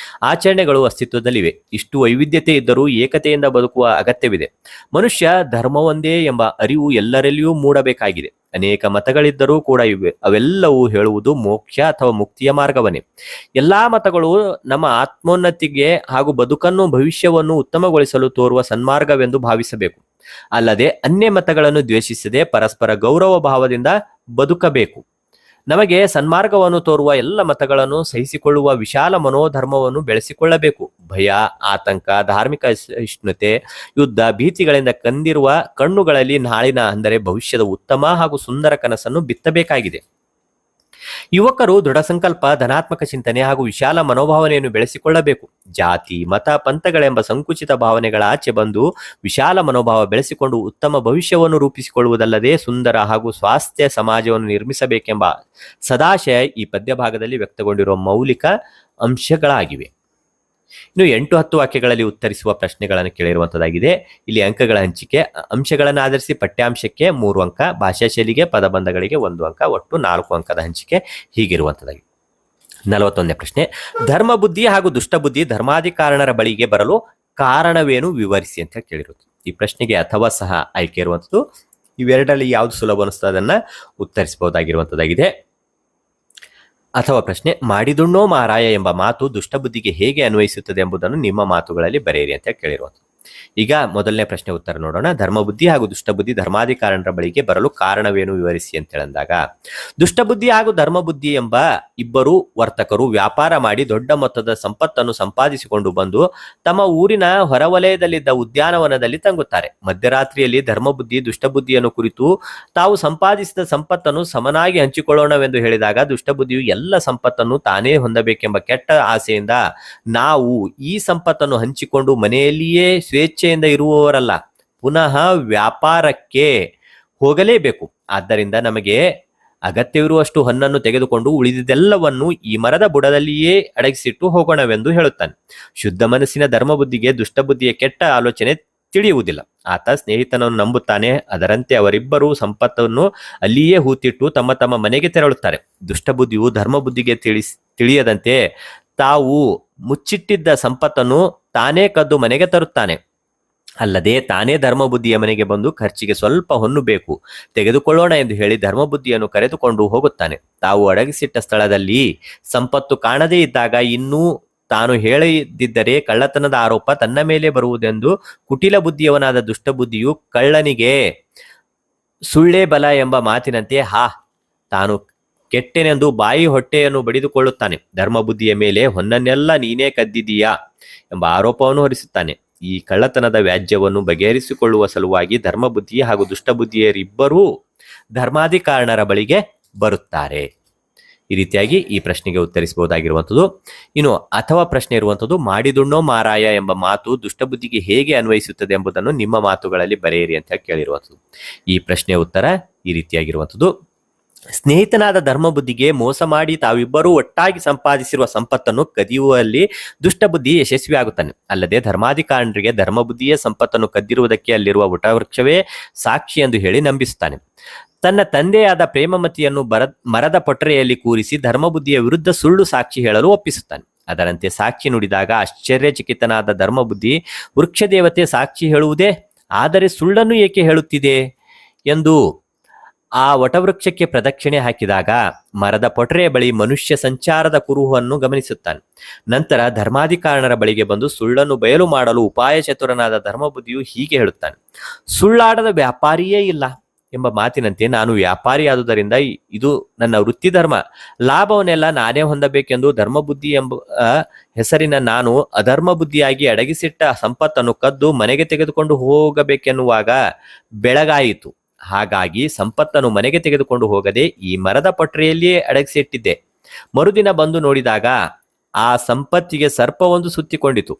ಆಚರಣೆಗಳು ಅಸ್ತಿತ್ವದಲ್ಲಿವೆ. ಇಷ್ಟು ವೈವಿಧ್ಯತೆ ಇದ್ದರೂ ಏಕತೆಯಿಂದ ಬದುಕುವ ಅಗತ್ಯವಿದೆ. ಮನುಷ್ಯ ಧರ್ಮವೊಂದೇ ಎಂಬ ಅರಿವು ಎಲ್ಲರಲ್ಲಿಯೂ ಮೂಡಬೇಕಾಗಿದೆ. ಅನೇಕ ಮತಗಳಿದ್ದರೂ ಕೂಡ ಅವೆಲ್ಲವೂ ಹೇಳುವುದು ಮೋಕ್ಷ ಅಥವಾ ಮುಕ್ತಿಯ ಮಾರ್ಗವನ್ನೇ. ಎಲ್ಲಾ ಮತಗಳು ನಮ್ಮ ಆತ್ಮೋನ್ನತಿಗೆ ಹಾಗೂ ಬದುಕನ್ನು, ಭವಿಷ್ಯವನ್ನು ಉತ್ತಮಗೊಳಿಸಲು ತೋರುವ ಸನ್ಮಾರ್ಗವೆಂದು ಭಾವಿಸಬೇಕು. ಅಲ್ಲದೆ ಅನ್ಯ ಮತಗಳನ್ನು ದ್ವೇಷಿಸದೆ ಪರಸ್ಪರ ಗೌರವ ಭಾವದಿಂದ ಬದುಕಬೇಕು. ನಮಗೆ ಸನ್ಮಾರ್ಗವನ್ನು ತೋರುವ ಎಲ್ಲ ಮತಗಳನ್ನು ಸಹಿಸಿಕೊಳ್ಳುವ ವಿಶಾಲ ಮನೋಧರ್ಮವನ್ನು ಬೆಳೆಸಿಕೊಳ್ಳಬೇಕು. ಭಯ, ಆತಂಕ, ಧಾರ್ಮಿಕ ಅಸಹಿಷ್ಣುತೆ, ಯುದ್ಧ, ಭೀತಿಗಳಿಂದ ಕಂದಿರುವ ಕಣ್ಣುಗಳಲ್ಲಿ ನಾಳಿನ ಅಂದರೆ ಭವಿಷ್ಯದ ಉತ್ತಮ ಹಾಗೂ ಸುಂದರ ಕನಸನ್ನು ಬಿತ್ತಬೇಕಾಗಿದೆ. ಯುವಕರು ದೃಢ ಸಂಕಲ್ಪ, ಧನಾತ್ಮಕ ಚಿಂತನೆ ಹಾಗೂ ವಿಶಾಲ ಮನೋಭಾವನೆಯನ್ನು ಬೆಳೆಸಿಕೊಳ್ಳಬೇಕು. ಜಾತಿ, ಮತ, ಪಂಥಗಳೆಂಬ ಸಂಕುಚಿತ ಭಾವನೆಗಳ ಆಚೆ ಬಂದು ವಿಶಾಲ ಮನೋಭಾವ ಬೆಳೆಸಿಕೊಂಡು ಉತ್ತಮ ಭವಿಷ್ಯವನ್ನು ರೂಪಿಸಿಕೊಳ್ಳುವುದಲ್ಲದೆ ಸುಂದರ ಹಾಗೂ ಸ್ವಾಸ್ಥ್ಯ ಸಮಾಜವನ್ನು ನಿರ್ಮಿಸಬೇಕೆಂಬ ಸದಾಶಯ ಈ ಪದ್ಯ ಭಾಗದಲ್ಲಿ ವ್ಯಕ್ತಗೊಂಡಿರುವ ಮೌಲಿಕ ಅಂಶಗಳಾಗಿವೆ. ಇನ್ನು 8-10 ವಾಕ್ಯಗಳಲ್ಲಿ ಉತ್ತರಿಸುವ ಪ್ರಶ್ನೆಗಳನ್ನು ಕೇಳಿರುವಂತದ್ದಾಗಿದೆ. ಇಲ್ಲಿ ಅಂಕಗಳ ಹಂಚಿಕೆ ಅಂಶಗಳನ್ನು ಆಧರಿಸಿ ಪಠ್ಯಾಂಶಕ್ಕೆ 3 ಅಂಕ, ಭಾಷಾ ಶೈಲಿಗೆ, ಪದಬಂಧಗಳಿಗೆ 1 ಅಂಕ, ಒಟ್ಟು 4 ಅಂಕದ ಹಂಚಿಕೆ ಹೀಗಿರುವಂತದ್ದಾಗಿದೆ. 41ನೇ ಪ್ರಶ್ನೆ, ಧರ್ಮ ಬುದ್ಧಿ ಹಾಗೂ ದುಷ್ಟ ಬುದ್ಧಿ ಧರ್ಮಾಧಿಕಾರಣರ ಬಳಿಗೆ ಬರಲು ಕಾರಣವೇನು ವಿವರಿಸಿ ಅಂತ ಕೇಳಿರೋದು. ಈ ಪ್ರಶ್ನೆಗೆ ಅಥವಾ ಸಹ ಆಯ್ಕೆ ಇರುವಂಥದ್ದು. ಇವೆರಡರಲ್ಲಿ ಯಾವ್ದು ಸುಲಭ ಅನಿಸ್ತದೆ ಅದನ್ನ ಉತ್ತರಿಸಬಹುದಾಗಿರುವಂತದ್ದಾಗಿದೆ. ಅಥವಾ ಪ್ರಶ್ನೆ, ಮಾಡಿದುಣ್ಣೋ ಮಾರಾಯ ಎಂಬ ಮಾತು ದುಷ್ಟಬುದ್ಧಿಗೆ ಹೇಗೆ ಅನ್ವಯಿಸುತ್ತದೆ ಎಂಬುದನ್ನು ನಿಮ್ಮ ಮಾತುಗಳಲ್ಲಿ ಬರೆಯಿರಿ ಅಂತ ಕೇಳಿರುವಂಥದ್ದು. ಈಗ ಮೊದಲನೇ ಪ್ರಶ್ನೆ ಉತ್ತರ ನೋಡೋಣ. ಧರ್ಮಬುದ್ಧಿ ಹಾಗೂ ದುಷ್ಟಬುದ್ಧಿ ಧರ್ಮಾಧಿಕಾರಣರ ಬಳಿಗೆ ಬರಲು ಕಾರಣವೇನು ವಿವರಿಸಿ ಅಂತ ಹೇಳಂದಾಗ, ದುಷ್ಟಬುದ್ಧಿ ಹಾಗೂ ಧರ್ಮಬುದ್ಧಿ ಎಂಬ ಇಬ್ಬರು ವರ್ತಕರು ವ್ಯಾಪಾರ ಮಾಡಿ ದೊಡ್ಡ ಮೊತ್ತದ ಸಂಪತ್ತನ್ನು ಸಂಪಾದಿಸಿಕೊಂಡು ಬಂದು ತಮ್ಮ ಊರಿನ ಹೊರವಲಯದಲ್ಲಿದ್ದ ಉದ್ಯಾನವನದಲ್ಲಿ ತಂಗುತ್ತಾರೆ. ಮಧ್ಯರಾತ್ರಿಯಲ್ಲಿ ಧರ್ಮಬುದ್ಧಿ ದುಷ್ಟಬುದ್ಧಿಯನ್ನು ಕುರಿತು ತಾವು ಸಂಪಾದಿಸಿದ ಸಂಪತ್ತನ್ನು ಸಮನಾಗಿ ಹಂಚಿಕೊಳ್ಳೋಣವೆಂದು ಹೇಳಿದಾಗ, ದುಷ್ಟಬುದ್ಧಿಯು ಎಲ್ಲ ಸಂಪತ್ತನ್ನು ತಾನೇ ಹೊಂದಬೇಕೆಂಬ ಕೆಟ್ಟ ಆಸೆಯಿಂದ ನಾವು ಈ ಸಂಪತ್ತನ್ನು ಹಂಚಿಕೊಂಡು ಮನೆಯಲ್ಲಿಯೇ ಸ್ವೇಚ್ಛೆಯಿಂದ ಇರುವವರಲ್ಲ, ಪುನಃ ವ್ಯಾಪಾರಕ್ಕೆ ಹೋಗಲೇಬೇಕು. ಆದ್ದರಿಂದ ನಮಗೆ ಅಗತ್ಯವಿರುವಷ್ಟು ಹಣ್ಣನ್ನು ತೆಗೆದುಕೊಂಡು ಉಳಿದಿದ್ದೆಲ್ಲವನ್ನು ಈ ಮರದ ಬುಡದಲ್ಲಿಯೇ ಅಡಗಿಸಿಟ್ಟು ಹೋಗೋಣವೆಂದು ಹೇಳುತ್ತಾನೆ. ಶುದ್ಧ ಮನಸ್ಸಿನ ಧರ್ಮಬುದ್ಧಿಗೆ ದುಷ್ಟಬುದ್ಧಿಯ ಕೆಟ್ಟ ಆಲೋಚನೆ ತಿಳಿಯುವುದಿಲ್ಲ. ಆತ ಸ್ನೇಹಿತನನ್ನು ನಂಬುತ್ತಾನೆ. ಅದರಂತೆ ಅವರಿಬ್ಬರು ಸಂಪತ್ತನ್ನು ಅಲ್ಲಿಯೇ ಹೂತಿಟ್ಟು ತಮ್ಮ ತಮ್ಮ ಮನೆಗೆ ತೆರಳುತ್ತಾರೆ. ದುಷ್ಟಬುದ್ಧಿಯು ಧರ್ಮಬುದ್ಧಿಗೆ ತಿಳಿಯದಂತೆ ತಾವು ಮುಚ್ಚಿಟ್ಟಿದ್ದ ಸಂಪತ್ತನ್ನು ತಾನೇ ಕದ್ದು ಮನೆಗೆ ತರುತ್ತಾನೆ. ಅಲ್ಲದೆ ತಾನೇ ಧರ್ಮಬುದ್ಧಿಯ ಮನೆಗೆ ಬಂದು ಖರ್ಚಿಗೆ ಸ್ವಲ್ಪ ಹೊನ್ನು ಬೇಕು, ತೆಗೆದುಕೊಳ್ಳೋಣ ಎಂದು ಹೇಳಿ ಧರ್ಮಬುದ್ಧಿಯನ್ನು ಕರೆದುಕೊಂಡು ಹೋಗುತ್ತಾನೆ. ತಾವು ಅಡಗಿಸಿಟ್ಟ ಸ್ಥಳದಲ್ಲಿ ಸಂಪತ್ತು ಕಾಣದೇ ಇದ್ದಾಗ ಇನ್ನೂ ತಾನು ಹೇಳಿದ್ದರೆ ಕಳ್ಳತನದ ಆರೋಪ ತನ್ನ ಮೇಲೆ ಬರುವುದೆಂದು ಕುಟಿಲ ಬುದ್ಧಿಯವನಾದ ದುಷ್ಟಬುದ್ಧಿಯು ಕಳ್ಳನಿಗೆ ಸುಳ್ಳೇ ಬಲ ಎಂಬ ಮಾತಿನಂತೆ ತಾನು ಕೆಟ್ಟೆನೆಂದು ಬಾಯಿ ಹೊಟ್ಟೆಯನ್ನು ಬಡಿದುಕೊಳ್ಳುತ್ತಾನೆ. ಧರ್ಮಬುದ್ಧಿಯ ಮೇಲೆ ಹೊನ್ನನ್ನೆಲ್ಲ ನೀನೇ ಕದ್ದಿದೀಯಾ ಎಂಬ ಆರೋಪವನ್ನು ಹೊರಿಸುತ್ತಾನೆ. ಈ ಕಳ್ಳತನದ ವ್ಯಾಜ್ಯವನ್ನು ಬಗೆಹರಿಸಿಕೊಳ್ಳುವ ಸಲುವಾಗಿ ಧರ್ಮಬುದ್ಧಿ ಹಾಗೂ ದುಷ್ಟಬುದ್ಧಿಯರಿಬ್ಬರೂ ಧರ್ಮಾಧಿಕಾರಣರ ಬಳಿಗೆ ಬರುತ್ತಾರೆ. ಈ ರೀತಿಯಾಗಿ ಈ ಪ್ರಶ್ನೆಗೆ ಉತ್ತರಿಸಬಹುದಾಗಿರುವಂಥದ್ದು. ಇನ್ನು ಅಥವಾ ಪ್ರಶ್ನೆ ಇರುವಂಥದ್ದು, ಮಾಡಿದುಣ್ಣೋ ಮಾರಾಯ ಎಂಬ ಮಾತು ದುಷ್ಟಬುದ್ಧಿಗೆ ಹೇಗೆ ಅನ್ವಯಿಸುತ್ತದೆ ಎಂಬುದನ್ನು ನಿಮ್ಮ ಮಾತುಗಳಲ್ಲಿ ಬರೆಯಿರಿ ಅಂತ ಕೇಳಿರುವಂಥದ್ದು. ಈ ಪ್ರಶ್ನೆಯ ಉತ್ತರ ಈ ರೀತಿಯಾಗಿರುವಂಥದ್ದು. ಸ್ನೇಹಿತನಾದ ಧರ್ಮಬುದ್ಧಿಗೆ ಮೋಸ ಮಾಡಿ ತಾವಿಬ್ಬರೂ ಒಟ್ಟಾಗಿ ಸಂಪಾದಿಸಿರುವ ಸಂಪತ್ತನ್ನು ಕದಿಯುವಲ್ಲಿ ದುಷ್ಟಬುದ್ಧಿ ಯಶಸ್ವಿಯಾಗುತ್ತಾನೆ. ಅಲ್ಲದೆ ಧರ್ಮಾಧಿಕಾರರಿಗೆ ಧರ್ಮಬುದ್ಧಿಯೇ ಸಂಪತ್ತನ್ನು ಕದ್ದಿರುವುದಕ್ಕೆ ಅಲ್ಲಿರುವ ವಟವೃಕ್ಷವೇ ಸಾಕ್ಷಿ ಎಂದು ಹೇಳಿ ನಂಬಿಸುತ್ತಾನೆ. ತನ್ನ ತಂದೆಯಾದ ಪ್ರೇಮಮತಿಯನ್ನು ಮರದ ಪೊಟರೆಯಲ್ಲಿ ಕೂರಿಸಿ ಧರ್ಮಬುದ್ಧಿಯ ವಿರುದ್ಧ ಸುಳ್ಳು ಸಾಕ್ಷಿ ಹೇಳಲು ಒಪ್ಪಿಸುತ್ತಾನೆ. ಅದರಂತೆ ಸಾಕ್ಷಿ ನುಡಿದಾಗ ಆಶ್ಚರ್ಯಚಕಿತನಾದ ಧರ್ಮಬುದ್ಧಿ, ವೃಕ್ಷ ದೇವತೆ ಸಾಕ್ಷಿ ಹೇಳುವುದೇ, ಆದರೆ ಸುಳ್ಳನ್ನು ಏಕೆ ಹೇಳುತ್ತಿದೆ ಎಂದು ಆ ವಟವೃಕ್ಷಕ್ಕೆ ಪ್ರದಕ್ಷಿಣೆ ಹಾಕಿದಾಗ ಮರದ ಪೊಟರೆಯ ಬಳಿ ಮನುಷ್ಯ ಸಂಚಾರದ ಕುರುಹನ್ನು ಗಮನಿಸುತ್ತಾನೆ. ನಂತರ ಧರ್ಮಾಧಿಕಾರಣರ ಬಳಿಗೆ ಬಂದು ಸುಳ್ಳನ್ನು ಬಯಲು ಮಾಡಲು ಉಪಾಯ ಚತುರನಾದ ಧರ್ಮಬುದ್ಧಿಯು ಹೀಗೆ ಹೇಳುತ್ತಾನೆ, ಸುಳ್ಳಾಡದ ವ್ಯಾಪಾರಿಯೇ ಇಲ್ಲ ಎಂಬ ಮಾತಿನಂತೆ ನಾನು ವ್ಯಾಪಾರಿಯಾದುದರಿಂದ ಇದು ನನ್ನ ವೃತ್ತಿ ಧರ್ಮ. ಲಾಭವನ್ನೆಲ್ಲ ನಾನೇ ಹೊಂದಬೇಕೆಂದು ಧರ್ಮಬುದ್ಧಿ ಎಂಬ ಹೆಸರಿನ ನಾನು ಅಧರ್ಮ ಬುದ್ಧಿಯಾಗಿ ಅಡಗಿಸಿಟ್ಟ ಸಂಪತ್ತನ್ನು ಕದ್ದು ಮನೆಗೆ ತೆಗೆದುಕೊಂಡು ಹೋಗಬೇಕೆನ್ನುವಾಗ ಬೆಳಗಾಯಿತು. ಹಾಗಾಗಿ ಸಂಪತ್ತನ್ನು ಮನೆಗೆ ತೆಗೆದುಕೊಂಡು ಹೋಗದೆ ಈ ಮರದ ಪೊಟರೆಯಲ್ಲಿಯೇ ಅಡಗಿಸಿಟ್ಟಿದ್ದೆ. ಮರುದಿನ ಬಂದು ನೋಡಿದಾಗ ಆ ಸಂಪತ್ತಿಗೆ ಸರ್ಪವೊಂದು ಸುತ್ತಿಕೊಂಡಿತು.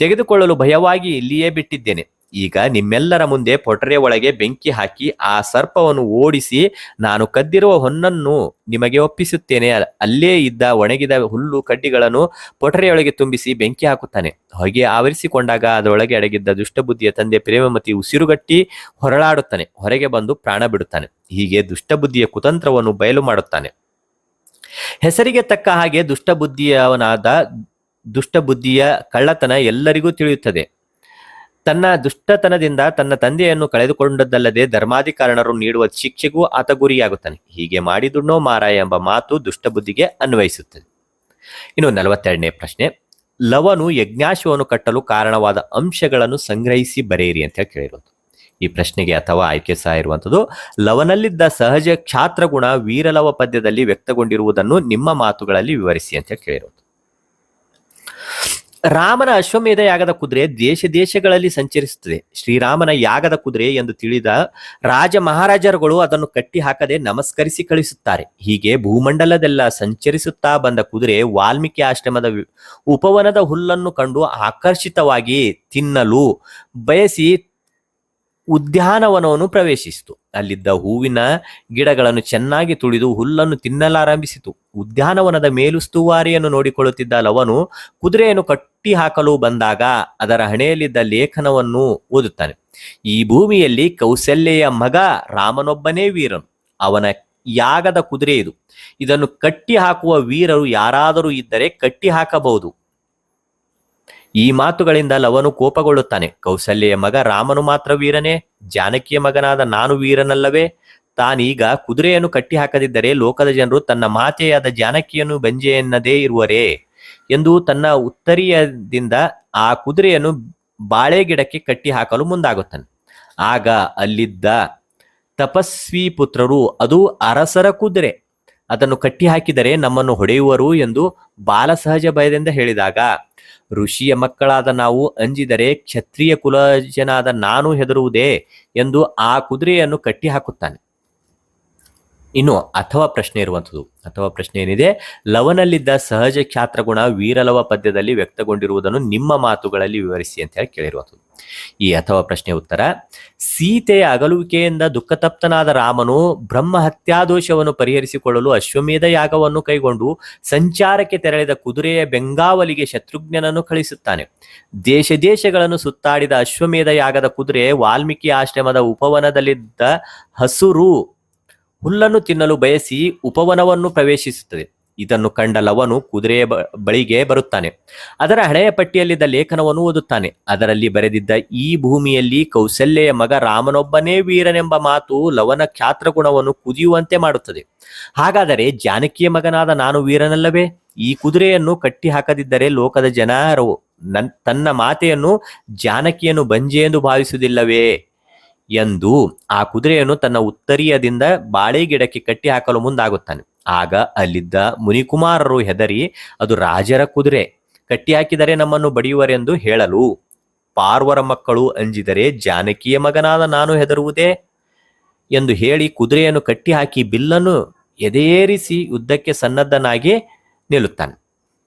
ತೆಗೆದುಕೊಳ್ಳಲು ಭಯವಾಗಿ ಇಲ್ಲಿಯೇ ಬಿಟ್ಟಿದ್ದೇನೆ. ಈಗ ನಿಮ್ಮೆಲ್ಲರ ಮುಂದೆ ಪೊಟರೆಯ ಒಳಗೆ ಬೆಂಕಿ ಹಾಕಿ ಆ ಸರ್ಪವನ್ನು ಓಡಿಸಿ ನಾನು ಕದ್ದಿರುವ ಹೊನ್ನನ್ನು ನಿಮಗೆ ಒಪ್ಪಿಸುತ್ತೇನೆ. ಅಲ್ಲೇ ಇದ್ದ ಒಣಗಿದ ಹುಲ್ಲು ಕಡ್ಡಿಗಳನ್ನು ಪೊಟರೆಯೊಳಗೆ ತುಂಬಿಸಿ ಬೆಂಕಿ ಹಾಕುತ್ತಾನೆ. ಹೊಗೆ ಆವರಿಸಿಕೊಂಡಾಗ ಅದರೊಳಗೆ ಅಡಗಿದ್ದ ದುಷ್ಟಬುದ್ಧಿಯ ತಂದೆ ಪ್ರೇಮಮತಿ ಉಸಿರುಗಟ್ಟಿ ಹೊರಳಾಡುತ್ತಾನೆ. ಹೊರಗೆ ಬಂದು ಪ್ರಾಣ ಬಿಡುತ್ತಾನೆ. ಹೀಗೆ ದುಷ್ಟಬುದ್ಧಿಯ ಕುತಂತ್ರವನ್ನು ಬಯಲು ಮಾಡುತ್ತಾನೆ. ಹೆಸರಿಗೆ ತಕ್ಕ ಹಾಗೆ ದುಷ್ಟಬುದ್ಧಿಯ ಕಳ್ಳತನ ಎಲ್ಲರಿಗೂ ತಿಳಿಯುತ್ತದೆ. ತನ್ನ ದುಷ್ಟತನದಿಂದ ತನ್ನ ತಂದೆಯನ್ನು ಕಳೆದುಕೊಂಡದ್ದಲ್ಲದೆ ಧರ್ಮಾಧಿಕಾರಣರು ನೀಡುವ ಶಿಕ್ಷೆಗೂ ಆತ ಗುರಿಯಾಗುತ್ತಾನೆ. ಹೀಗೆ ಮಾಡಿದುಣ್ಣೋ ಮಾರಾಯ ಎಂಬ ಮಾತು ದುಷ್ಟಬುದ್ಧಿಗೆ ಅನ್ವಯಿಸುತ್ತದೆ. ಇನ್ನು 42ನೇ ಪ್ರಶ್ನೆ, ಲವನು ಯಜ್ಞಾಶ್ವವನ್ನು ಕಟ್ಟಲು ಕಾರಣವಾದ ಅಂಶಗಳನ್ನು ಸಂಗ್ರಹಿಸಿ ಬರೆಯಿರಿ ಅಂತ ಕೇಳಿರೋದು. ಈ ಪ್ರಶ್ನೆಗೆ ಅಥವಾ ಆಯ್ಕೆ ಸಹ ಇರುವಂಥದ್ದು, ಲವನಲ್ಲಿದ್ದ ಸಹಜ ಕ್ಷಾತ್ರಗುಣ ವೀರಲವ ಪದ್ಯದಲ್ಲಿ ವ್ಯಕ್ತಗೊಂಡಿರುವುದನ್ನು ನಿಮ್ಮ ಮಾತುಗಳಲ್ಲಿ ವಿವರಿಸಿ ಅಂತ ಕೇಳಿರೋದು. ರಾಮನ ಅಶ್ವಮೇಧ ಯಾಗದ ಕುದುರೆ ದೇಶ ದೇಶಗಳಲ್ಲಿ ಸಂಚರಿಸುತ್ತದೆ. ಶ್ರೀರಾಮನ ಯಾಗದ ಕುದುರೆ ಎಂದು ತಿಳಿದ ರಾಜ ಮಹಾರಾಜರುಗಳು ಅದನ್ನು ಕಟ್ಟಿ ಹಾಕದೆ ನಮಸ್ಕರಿಸಿ ಕಳಿಸುತ್ತಾರೆ. ಹೀಗೆ ಭೂಮಂಡಲದೆಲ್ಲ ಸಂಚರಿಸುತ್ತಾ ಬಂದ ಕುದುರೆ ವಾಲ್ಮೀಕಿ ಆಶ್ರಮದ ಉಪವನದ ಹುಲ್ಲನ್ನು ಕಂಡು ಆಕರ್ಷಿತವಾಗಿ ತಿನ್ನಲು ಬಯಸಿ ಉದ್ಯಾನವನವನ್ನು ಪ್ರವೇಶಿಸಿತು. ಅಲ್ಲಿದ್ದ ಹೂವಿನ ಗಿಡಗಳನ್ನು ಚೆನ್ನಾಗಿ ತುಳಿದು ಹುಲ್ಲನ್ನು ತಿನ್ನಲಾರಂಭಿಸಿತು. ಉದ್ಯಾನವನದ ಮೇಲುಸ್ತುವಾರಿಯನ್ನು ನೋಡಿಕೊಳ್ಳುತ್ತಿದ್ದ ಲವನು ಕುದುರೆಯನ್ನು ಕಟ್ಟಿ ಹಾಕಲು ಬಂದಾಗ ಅದರ ಹಣೆಯಲ್ಲಿದ್ದ ಲೇಖನವನ್ನು ಓದುತ್ತಾನೆ. ಈ ಭೂಮಿಯಲ್ಲಿ ಕೌಸಲ್ಯೆಯ ಮಗ ರಾಮನೊಬ್ಬನೇ ವೀರನು. ಅವನ ಯಾಗದ ಕುದುರೆ ಇದು. ಇದನ್ನು ಕಟ್ಟಿ ಹಾಕುವ ವೀರರು ಯಾರಾದರೂ ಇದ್ದರೆ ಕಟ್ಟಿ ಹಾಕಬಹುದು. ಈ ಮಾತುಗಳಿಂದ ಲವನು ಕೋಪಗೊಳ್ಳುತ್ತಾನೆ. ಕೌಸಲ್ಯೆಯ ಮಗ ರಾಮನು ಮಾತ್ರ ವೀರನೇ? ಜಾನಕಿಯ ಮಗನಾದ ನಾನು ವೀರನಲ್ಲವೇ? ತಾನೀಗ ಕುದುರೆಯನ್ನು ಕಟ್ಟಿ ಹಾಕದಿದ್ದರೆ ಲೋಕದ ಜನರು ತನ್ನ ಮಾತೆಯಾದ ಜಾನಕಿಯನ್ನು ಬಂಜೆ ಎನ್ನದೇ ಇರುವರೇ ಎಂದು ತನ್ನ ಉತ್ತರೀಯದಿಂದ ಆ ಕುದುರೆಯನ್ನು ಬಾಳೆ ಗಿಡಕ್ಕೆ ಕಟ್ಟಿ ಹಾಕಲು ಮುಂದಾಗುತ್ತಾನೆ. ಆಗ ಅಲ್ಲಿದ್ದ ತಪಸ್ವಿ ಪುತ್ರರು, ಅದು ಅರಸರ ಕುದುರೆ, ಅದನ್ನು ಕಟ್ಟಿ ಹಾಕಿದರೆ ನಮ್ಮನ್ನು ಹೊಡೆಯುವರು ಎಂದು ಬಾಲಸಹಜ ಭಯದಿಂದ ಹೇಳಿದಾಗ, ಋಷಿಯ ಮಕ್ಕಳಾದ ನಾವು ಅಂಜಿದರೆ ಕ್ಷತ್ರಿಯ ಕುಲಜನಾದ ನಾನು ಹೆದರುವುದೇ ಎಂದು ಆ ಕುದುರೆಯನ್ನು ಕಟ್ಟಿ ಹಾಕುತ್ತಾನೆ. ಇನ್ನು ಅಥವಾ ಪ್ರಶ್ನೆ ಇರುವಂಥದ್ದು. ಅಥವಾ ಪ್ರಶ್ನೆ ಏನಿದೆ, ಲವನಲ್ಲಿದ್ದ ಸಹಜ ಕ್ಷಾತ್ರಗುಣ ವೀರಲವ ಪದ್ಯದಲ್ಲಿ ವ್ಯಕ್ತಗೊಂಡಿರುವುದನ್ನು ನಿಮ್ಮ ಮಾತುಗಳಲ್ಲಿ ವಿವರಿಸಿ ಅಂತ ಹೇಳಿ ಕೇಳಿರುವಂಥದ್ದು. ಈ ಅಥವಾ ಪ್ರಶ್ನೆ ಉತ್ತರ, ಸೀತೆಯ ಅಗಲುವಿಕೆಯಿಂದ ದುಃಖತಪ್ತನಾದ ರಾಮನು ಬ್ರಹ್ಮ ಹತ್ಯಾದೋಷವನ್ನು ಪರಿಹರಿಸಿಕೊಳ್ಳಲು ಅಶ್ವಮೇಧ ಯಾಗವನ್ನು ಕೈಗೊಂಡು ಸಂಚಾರಕ್ಕೆ ತೆರಳಿದ ಕುದುರೆಯ ಬೆಂಗಾವಲಿಗೆ ಶತ್ರುಘ್ನನನ್ನು ಕಳಿಸುತ್ತಾನೆ. ದೇಶ ದೇಶಗಳನ್ನು ಸುತ್ತಾಡಿದ ಅಶ್ವಮೇಧ ಯಾಗದ ಕುದುರೆ ವಾಲ್ಮೀಕಿ ಆಶ್ರಮದ ಉಪವನದಲ್ಲಿದ್ದ ಹಸುರು ಹುಲ್ಲನ್ನು ತಿನ್ನಲು ಬಯಸಿ ಉಪವನವನ್ನು ಪ್ರವೇಶಿಸುತ್ತದೆ. ಇದನ್ನು ಕಂಡ ಲವನು ಕುದುರೆಯ ಬಳಿಗೆ ಬರುತ್ತಾನೆ. ಅದರ ಹಣೆಯ ಪಟ್ಟಿಯಲ್ಲಿದ್ದ ಲೇಖನವನ್ನು ಓದುತ್ತಾನೆ. ಅದರಲ್ಲಿ ಬರೆದಿದ್ದ ಈ ಭೂಮಿಯಲ್ಲಿ ಕೌಸಲ್ಯೆಯ ಮಗ ರಾಮನೊಬ್ಬನೇ ವೀರನೆಂಬ ಮಾತು ಲವನ ಕ್ಷಾತ್ರಗುಣವನ್ನು ಕುದಿಯುವಂತೆ ಮಾಡುತ್ತದೆ. ಹಾಗಾದರೆ ಜಾನಕಿಯ ಮಗನಾದ ನಾನು ವೀರನಲ್ಲವೇ? ಈ ಕುದುರೆಯನ್ನು ಕಟ್ಟಿ ಹಾಕದಿದ್ದರೆ ಲೋಕದ ಜನರು ತನ್ನ ಮಾತೆಯನ್ನು ಜಾನಕಿಯನ್ನು ಬಂಜೆ ಎಂದು ಭಾವಿಸುವುದಿಲ್ಲವೇ ಎಂದು ಆ ಕುದುರೆಯನ್ನು ತನ್ನ ಉತ್ತರೀಯದಿಂದ ಬಾಳೆ ಗಿಡಕ್ಕೆ ಕಟ್ಟಿ ಹಾಕಲು ಮುಂದಾಗುತ್ತಾನೆ. ಆಗ ಅಲ್ಲಿದ್ದ ಮುನಿಕುಮಾರರು ಹೆದರಿ, ಅದು ರಾಜರ ಕುದುರೆ, ಕಟ್ಟಿ ಹಾಕಿದರೆ ನಮ್ಮನ್ನು ಬಡಿಯುವರೆಂದು ಹೇಳಲು, ಪಾರ್ವರ ಮಕ್ಕಳು ಅಂಜಿದರೆ ಜಾನಕಿಯ ಮಗನಾದ ನಾನು ಹೆದರುವುದೇ ಎಂದು ಹೇಳಿ ಕುದುರೆಯನ್ನು ಕಟ್ಟಿ ಹಾಕಿ ಬಿಲ್ಲನ್ನು ಎದೆಯೇರಿಸಿ ಯುದ್ಧಕ್ಕೆ ಸನ್ನದ್ಧನಾಗಿ ನಿಲ್ಲುತ್ತಾನೆ.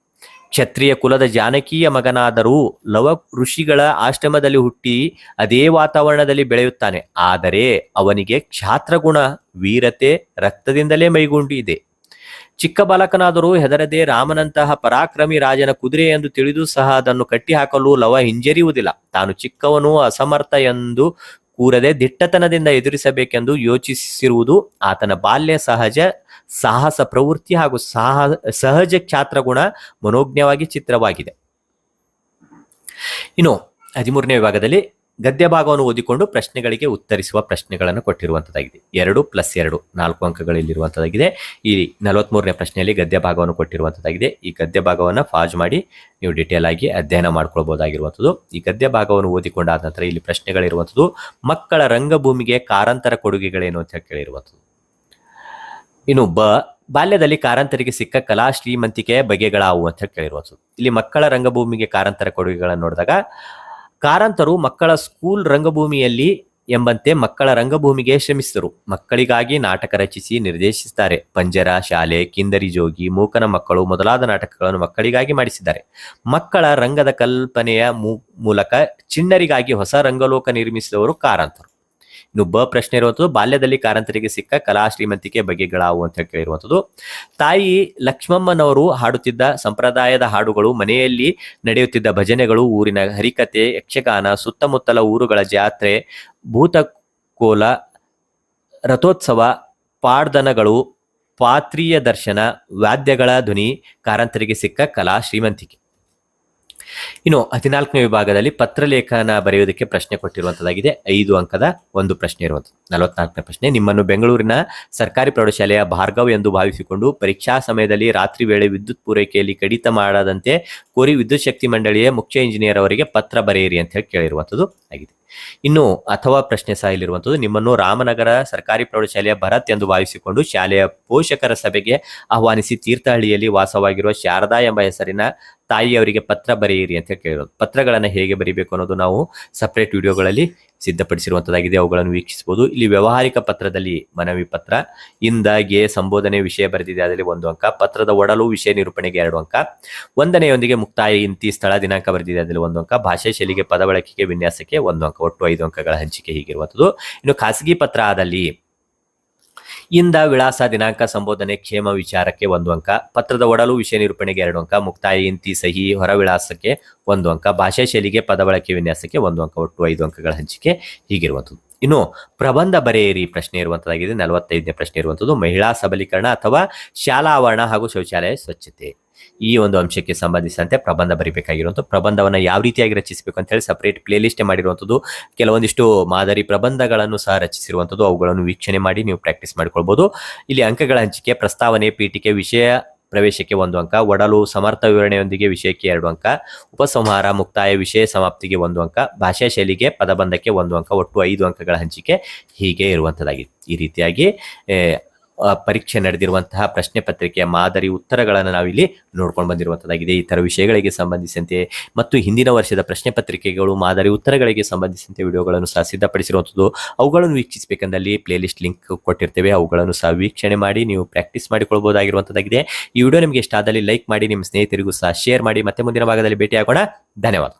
ಕ್ಷತ್ರಿಯ ಕುಲದ ಜಾನಕಿಯ ಮಗನಾದರೂ ಲವ ಋಷಿಗಳ ಆಶ್ರಮದಲ್ಲಿ ಹುಟ್ಟಿ ಅದೇ ವಾತಾವರಣದಲ್ಲಿ ಬೆಳೆಯುತ್ತಾನೆ. ಆದರೆ ಅವನಿಗೆ ಕ್ಷಾತ್ರಗುಣ ವೀರತೆ ರಕ್ತದಿಂದಲೇ ಮೈಗೂಡಿದೆ. ಚಿಕ್ಕ ಬಾಲಕನಾದರೂ ಹೆದರದೆ ರಾಮನಂತಹ ಪರಾಕ್ರಮಿ ರಾಜನ ಕುದುರೆ ಎಂದು ತಿಳಿದು ಸಹ ಅದನ್ನು ಕಟ್ಟಿ ಹಾಕಲು ಲವ ಹಿಂಜರಿಯುವುದಿಲ್ಲ. ತಾನು ಚಿಕ್ಕವನು ಅಸಮರ್ಥ ಎಂದು ಕೂರದೆ ದಿಟ್ಟತನದಿಂದ ಎದುರಿಸಬೇಕೆಂದು ಯೋಚಿಸಿರುವುದು ಆತನ ಬಾಲ್ಯ ಸಾಹಸ ಪ್ರವೃತ್ತಿ ಹಾಗೂ ಸಹಜ ಕ್ಷಾತ್ರಗುಣ ಮನೋಜ್ಞವಾಗಿ ಚಿತ್ರವಾಗಿದೆ. ಇನ್ನು 13ನೇ ವಿಭಾಗದಲ್ಲಿ ಗದ್ಯ ಭಾಗವನ್ನು ಓದಿಕೊಂಡು ಪ್ರಶ್ನೆಗಳಿಗೆ ಉತ್ತರಿಸುವ ಪ್ರಶ್ನೆಗಳನ್ನು ಕೊಟ್ಟಿರುವಂತದ್ದಾಗಿದೆ. 2+2 4 ಅಂಕಗಳಲ್ಲಿರುವಂತದ್ದಾಗಿದೆ. ಈ 43ನೇ ಪ್ರಶ್ನೆಯಲ್ಲಿ ಗದ್ಯ ಭಾಗವನ್ನು ಕೊಟ್ಟಿರುವಂತದ್ದಾಗಿದೆ. ಈ ಗದ್ಯ ಭಾಗವನ್ನು ಪಾಜ್ ಮಾಡಿ ನೀವು ಡಿಟೇಲ್ ಆಗಿ ಅಧ್ಯಯನ ಮಾಡ್ಕೊಳ್ಬಹುದಾಗಿರುವಂಥದ್ದು. ಈ ಗದ್ಯ ಭಾಗವನ್ನು ಓದಿಕೊಂಡಾದ ನಂತರ ಇಲ್ಲಿ ಪ್ರಶ್ನೆಗಳಿರುವಂಥದ್ದು, ಮಕ್ಕಳ ರಂಗಭೂಮಿಗೆ ಕಾರಂತರ ಕೊಡುಗೆಗಳೇನು ಅಂತ ಕೇಳಿರುವಂಥದ್ದು. ಇನ್ನು ಬಾಲ್ಯದಲ್ಲಿ ಕಾರಂತರಿಗೆ ಸಿಕ್ಕ ಕಲಾ ಶ್ರೀಮಂತಿಕೆ ಬಗೆಗಳಾವು ಅಂತ ಕೇಳಿರುವಂಥದ್ದು. ಇಲ್ಲಿ ಮಕ್ಕಳ ರಂಗಭೂಮಿಗೆ ಕಾರಂತರ ಕೊಡುಗೆಗಳನ್ನು ನೋಡಿದಾಗ, ಕಾರಂತರು ಮಕ್ಕಳ ಸ್ಕೂಲ್ ರಂಗಭೂಮಿಯಲ್ಲಿ ಎಂಬಂತೆ ಮಕ್ಕಳ ರಂಗಭೂಮಿಗೆ ಶ್ರಮಿಸಿದರು. ಮಕ್ಕಳಿಗಾಗಿ ನಾಟಕ ರಚಿಸಿ ನಿರ್ದೇಶಿಸಿದ್ದಾರೆ. ಪಂಜರ, ಶಾಲೆ, ಕಿಂದರಿ ಜೋಗಿ, ಮೂಕನ ಮಕ್ಕಳು ಮೊದಲಾದ ನಾಟಕಗಳನ್ನು ಮಕ್ಕಳಿಗಾಗಿ ಮಾಡಿಸಿದ್ದಾರೆ. ಮಕ್ಕಳ ರಂಗದ ಕಲ್ಪನೆಯ ಮೂಲಕ ಚಿಣ್ಣರಿಗಾಗಿ ಹೊಸ ರಂಗಲೋಕ ನಿರ್ಮಿಸಿದವರು ಕಾರಂತರು. ಇನ್ನು ಪ್ರಶ್ನೆ ಇರುವಂಥದ್ದು, ಬಾಲ್ಯದಲ್ಲಿ ಕಾರಂತರಿಗೆ ಸಿಕ್ಕ ಕಲಾ ಶ್ರೀಮಂತಿಕೆ ಬಗೆಗಳಾವು ಅಂತ ಕೇಳಿರುವಂಥದ್ದು. ತಾಯಿ ಲಕ್ಷ್ಮಮ್ಮನವರು ಹಾಡುತ್ತಿದ್ದ ಸಂಪ್ರದಾಯದ ಹಾಡುಗಳು, ಮನೆಯಲ್ಲಿ ನಡೆಯುತ್ತಿದ್ದ ಭಜನೆಗಳು, ಊರಿನ ಹರಿಕತೆ, ಯಕ್ಷಗಾನ, ಸುತ್ತಮುತ್ತಲ ಊರುಗಳ ಜಾತ್ರೆ, ಭೂತಕೋಲ, ರಥೋತ್ಸವ, ಪಾಡ್ದನಗಳು, ಪಾತ್ರೀಯ ದರ್ಶನ, ವಾದ್ಯಗಳ ಧ್ವನಿ ಕಾರಂತರಿಗೆ ಸಿಕ್ಕ ಕಲಾ ಶ್ರೀಮಂತಿಕೆ. ಇನ್ನು 14ನೇ ವಿಭಾಗದಲ್ಲಿ ಪತ್ರಲೇಖನ ಬರೆಯುವುದಕ್ಕೆ ಪ್ರಶ್ನೆ ಕೊಟ್ಟಿರುವಂತದ್ದಾಗಿದೆ. 5 ಅಂಕದ ಒಂದು ಪ್ರಶ್ನೆ ಇರುವಂಥದ್ದು. 44ನೇ ಪ್ರಶ್ನೆ, ನಿಮ್ಮನ್ನು ಬೆಂಗಳೂರಿನ ಸರ್ಕಾರಿ ಪ್ರೌಢಶಾಲೆಯ ಭಾರ್ಗವ್ ಎಂದು ಭಾವಿಸಿಕೊಂಡು ಪರೀಕ್ಷಾ ಸಮಯದಲ್ಲಿ ರಾತ್ರಿ ವೇಳೆ ವಿದ್ಯುತ್ ಪೂರೈಕೆಯಲ್ಲಿ ಕಡಿತ ಮಾಡದಂತೆ ಕೋರಿ ವಿದ್ಯುತ್ ಶಕ್ತಿ ಮಂಡಳಿಯ ಮುಖ್ಯ ಇಂಜಿನಿಯರ್ ಅವರಿಗೆ ಪತ್ರ ಬರೆಯಿರಿ ಅಂತ ಹೇಳಿ ಕೇಳಿರುವಂಥದ್ದು ಆಗಿದೆ. ಇನ್ನು ಅಥವಾ ಪ್ರಶ್ನೆ ಸಹ ಇಲ್ಲಿರುವಂಥದ್ದು, ನಿಮ್ಮನ್ನು ರಾಮನಗರ ಸರ್ಕಾರಿ ಪ್ರೌಢಶಾಲೆಯ ಭರತ್ ಎಂದು ಭಾವಿಸಿಕೊಂಡು ಶಾಲೆಯ ಪೋಷಕರ ಸಭೆಗೆ ಆಹ್ವಾನಿಸಿ ತೀರ್ಥಹಳ್ಳಿಯಲ್ಲಿ ವಾಸವಾಗಿರುವ ಶಾರದಾ ಎಂಬ ಹೆಸರಿನ ತಾಯಿಯವರಿಗೆ ಪತ್ರ ಬರೆಯಿರಿ ಅಂತ ಕೇಳಿರೋದು. ಪತ್ರಗಳನ್ನು ಹೇಗೆ ಬರೀಬೇಕು ಅನ್ನೋದು ನಾವು ಸಪರೇಟ್ ವಿಡಿಯೋಗಳಲ್ಲಿ ಸಿದ್ಧಪಡಿಸಿರುವಂತದ್ದಾಗಿದೆ, ಅವುಗಳನ್ನು ವೀಕ್ಷಿಸಬಹುದು. ಇಲ್ಲಿ ವ್ಯವಹಾರಿಕ ಪತ್ರದಲ್ಲಿ ಮನವಿ ಪತ್ರ, ಇಂದ ಗೆ ಸಂಬೋಧನೆ ವಿಷಯ ಬರೆದಿದೆ, ಅದರಲ್ಲಿ 1 ಅಂಕ. ಪತ್ರದ ಒಡಲು ವಿಷಯ ನಿರೂಪಣೆಗೆ 2 ಅಂಕ. ವಂದನೆಯೊಂದಿಗೆ ಮುಕ್ತಾಯ ಇಂತಿ ಸ್ಥಳ ದಿನಾಂಕ ಬರೆದಿದೆ, ಅದರಲ್ಲಿ 1 ಅಂಕ. ಭಾಷೆ ಶೈಲಿಗೆ ಪದ ಬಳಕೆಗೆ ವಿನ್ಯಾಸಕ್ಕೆ 1 ಅಂಕ. ಒಟ್ಟು 5 ಅಂಕಗಳ ಹಂಚಿಕೆ ಹೀಗಿರುವಂಥದ್ದು. ಇನ್ನು ಖಾಸಗಿ ಪತ್ರ ಆದಲ್ಲಿ ಇಂದ ವಿಳಾಸ ದಿನಾಂಕ ಸಂಬೋಧನೆ ಕ್ಷೇಮ ವಿಚಾರಕ್ಕೆ 1 ಅಂಕ. ಪತ್ರದ ಒಡಲು ವಿಷಯ ನಿರೂಪಣೆಗೆ 2 ಅಂಕ. ಮುಕ್ತಾಯ ಇಂತಿ ಸಹಿ ಹೊರ ವಿಳಾಸಕ್ಕೆ 1 ಅಂಕ. ಭಾಷಾ ಶೈಲಿಗೆ ಪದ ಬಳಕೆ ವಿನ್ಯಾಸಕ್ಕೆ 1 ಅಂಕ. ಒಟ್ಟು 5 ಅಂಕಗಳ ಹಂಚಿಕೆ ಹೀಗಿರುವಂಥದ್ದು. ಇನ್ನು ಪ್ರಬಂಧ ಬರೆಯಿರಿ ಪ್ರಶ್ನೆ ಇರುವಂತದ್ದಾಗಿದೆ. 45ನೇ ಪ್ರಶ್ನೆ ಇರುವಂಥದ್ದು, ಮಹಿಳಾ ಸಬಲೀಕರಣ ಅಥವಾ ಶಾಲಾ ಆವರಣ ಹಾಗೂ ಶೌಚಾಲಯ ಸ್ವಚ್ಛತೆ, ಈ ಒಂದು ಅಂಶಕ್ಕೆ ಸಂಬಂಧಿಸಿದಂತೆ ಪ್ರಬಂಧ ಬರೀಬೇಕಾಗಿರುವಂಥ ಪ್ರಬಂಧವನ್ನು ಯಾವ ರೀತಿಯಾಗಿ ರಚಿಸಬೇಕು ಅಂತ ಹೇಳಿ ಸಪರೇಟ್ ಪ್ಲೇ ಲಿಸ್ಟ್ ಮಾಡಿರುವಂಥದ್ದು. ಕೆಲವೊಂದಿಷ್ಟು ಮಾದರಿ ಪ್ರಬಂಧಗಳನ್ನು ಸಹ ರಚಿಸಿರುವಂಥದ್ದು, ಅವುಗಳನ್ನು ವೀಕ್ಷಣೆ ಮಾಡಿ ನೀವು ಪ್ರಾಕ್ಟೀಸ್ ಮಾಡ್ಕೊಳ್ಬಹುದು. ಇಲ್ಲಿ ಅಂಕಗಳ ಹಂಚಿಕೆ, ಪ್ರಸ್ತಾವನೆ, ಪೀಠಿಕೆ, ವಿಷಯ ಪ್ರವೇಶಕ್ಕೆ 1 ಅಂಕ. ಒಡಲು ಸಮರ್ಥ ವಿವರಣೆಯೊಂದಿಗೆ ವಿಷಯಕ್ಕೆ 2 ಅಂಕ. ಉಪಸಂಹಾರ, ಮುಕ್ತಾಯ, ವಿಷಯ ಸಮಾಪ್ತಿಗೆ 1 ಅಂಕ. ಭಾಷಾ ಶೈಲಿಗೆ ಪದಬಂಧಕ್ಕೆ 1 ಅಂಕ. ಒಟ್ಟು 5 ಅಂಕಗಳ ಹಂಚಿಕೆ ಹೀಗೆ ಇರುವಂಥದ್ದಾಗಿದೆ. ಈ ರೀತಿಯಾಗಿ ಪರೀಕ್ಷೆ ನಡೆದಿರುವಂತಹ ಪ್ರಶ್ನೆ ಪತ್ರಿಕೆಯ ಮಾದರಿ ಉತ್ತರಗಳನ್ನು ನಾವಿಲ್ಲಿ ನೋಡ್ಕೊಂಡು ಬಂದಿರುವಂಥದ್ದಾಗಿದೆ. ಈ ಥರ ವಿಷಯಗಳಿಗೆ ಸಂಬಂಧಿಸಿದಂತೆ ಮತ್ತು ಹಿಂದಿನ ವರ್ಷದ ಪ್ರಶ್ನೆ ಪತ್ರಿಕೆಗಳು ಮಾದರಿ ಉತ್ತರಗಳಿಗೆ ಸಂಬಂಧಿಸಿದಂತೆ ವಿಡಿಯೋಗಳನ್ನು ಸಹ ಸಿದ್ಧಪಡಿಸಿರುವಂಥದ್ದು. ಅವುಗಳನ್ನು ವೀಕ್ಷಿಸಬೇಕಂದಲ್ಲಿ ಪ್ಲೇ ಲಿಸ್ಟ್ ಲಿಂಕ್ ಕೊಟ್ಟಿರ್ತೇವೆ, ಅವುಗಳನ್ನು ಸಹ ವೀಕ್ಷಣೆ ಮಾಡಿ ನೀವು ಪ್ರಾಕ್ಟೀಸ್ ಮಾಡಿಕೊಳ್ಬಹುದಾಗಿರುವಂಥದ್ದಾಗಿದೆ. ಈ ವಿಡಿಯೋ ನಿಮಗೆ ಇಷ್ಟ ಆದಲ್ಲಿ ಲೈಕ್ ಮಾಡಿ, ನಿಮ್ಮ ಸ್ನೇಹಿತರಿಗೂ ಸಹ ಶೇರ್ ಮಾಡಿ. ಮತ್ತೆ ಮುಂದಿನ ಭಾಗದಲ್ಲಿ ಭೇಟಿಯಾಗೋಣ. ಧನ್ಯವಾದ.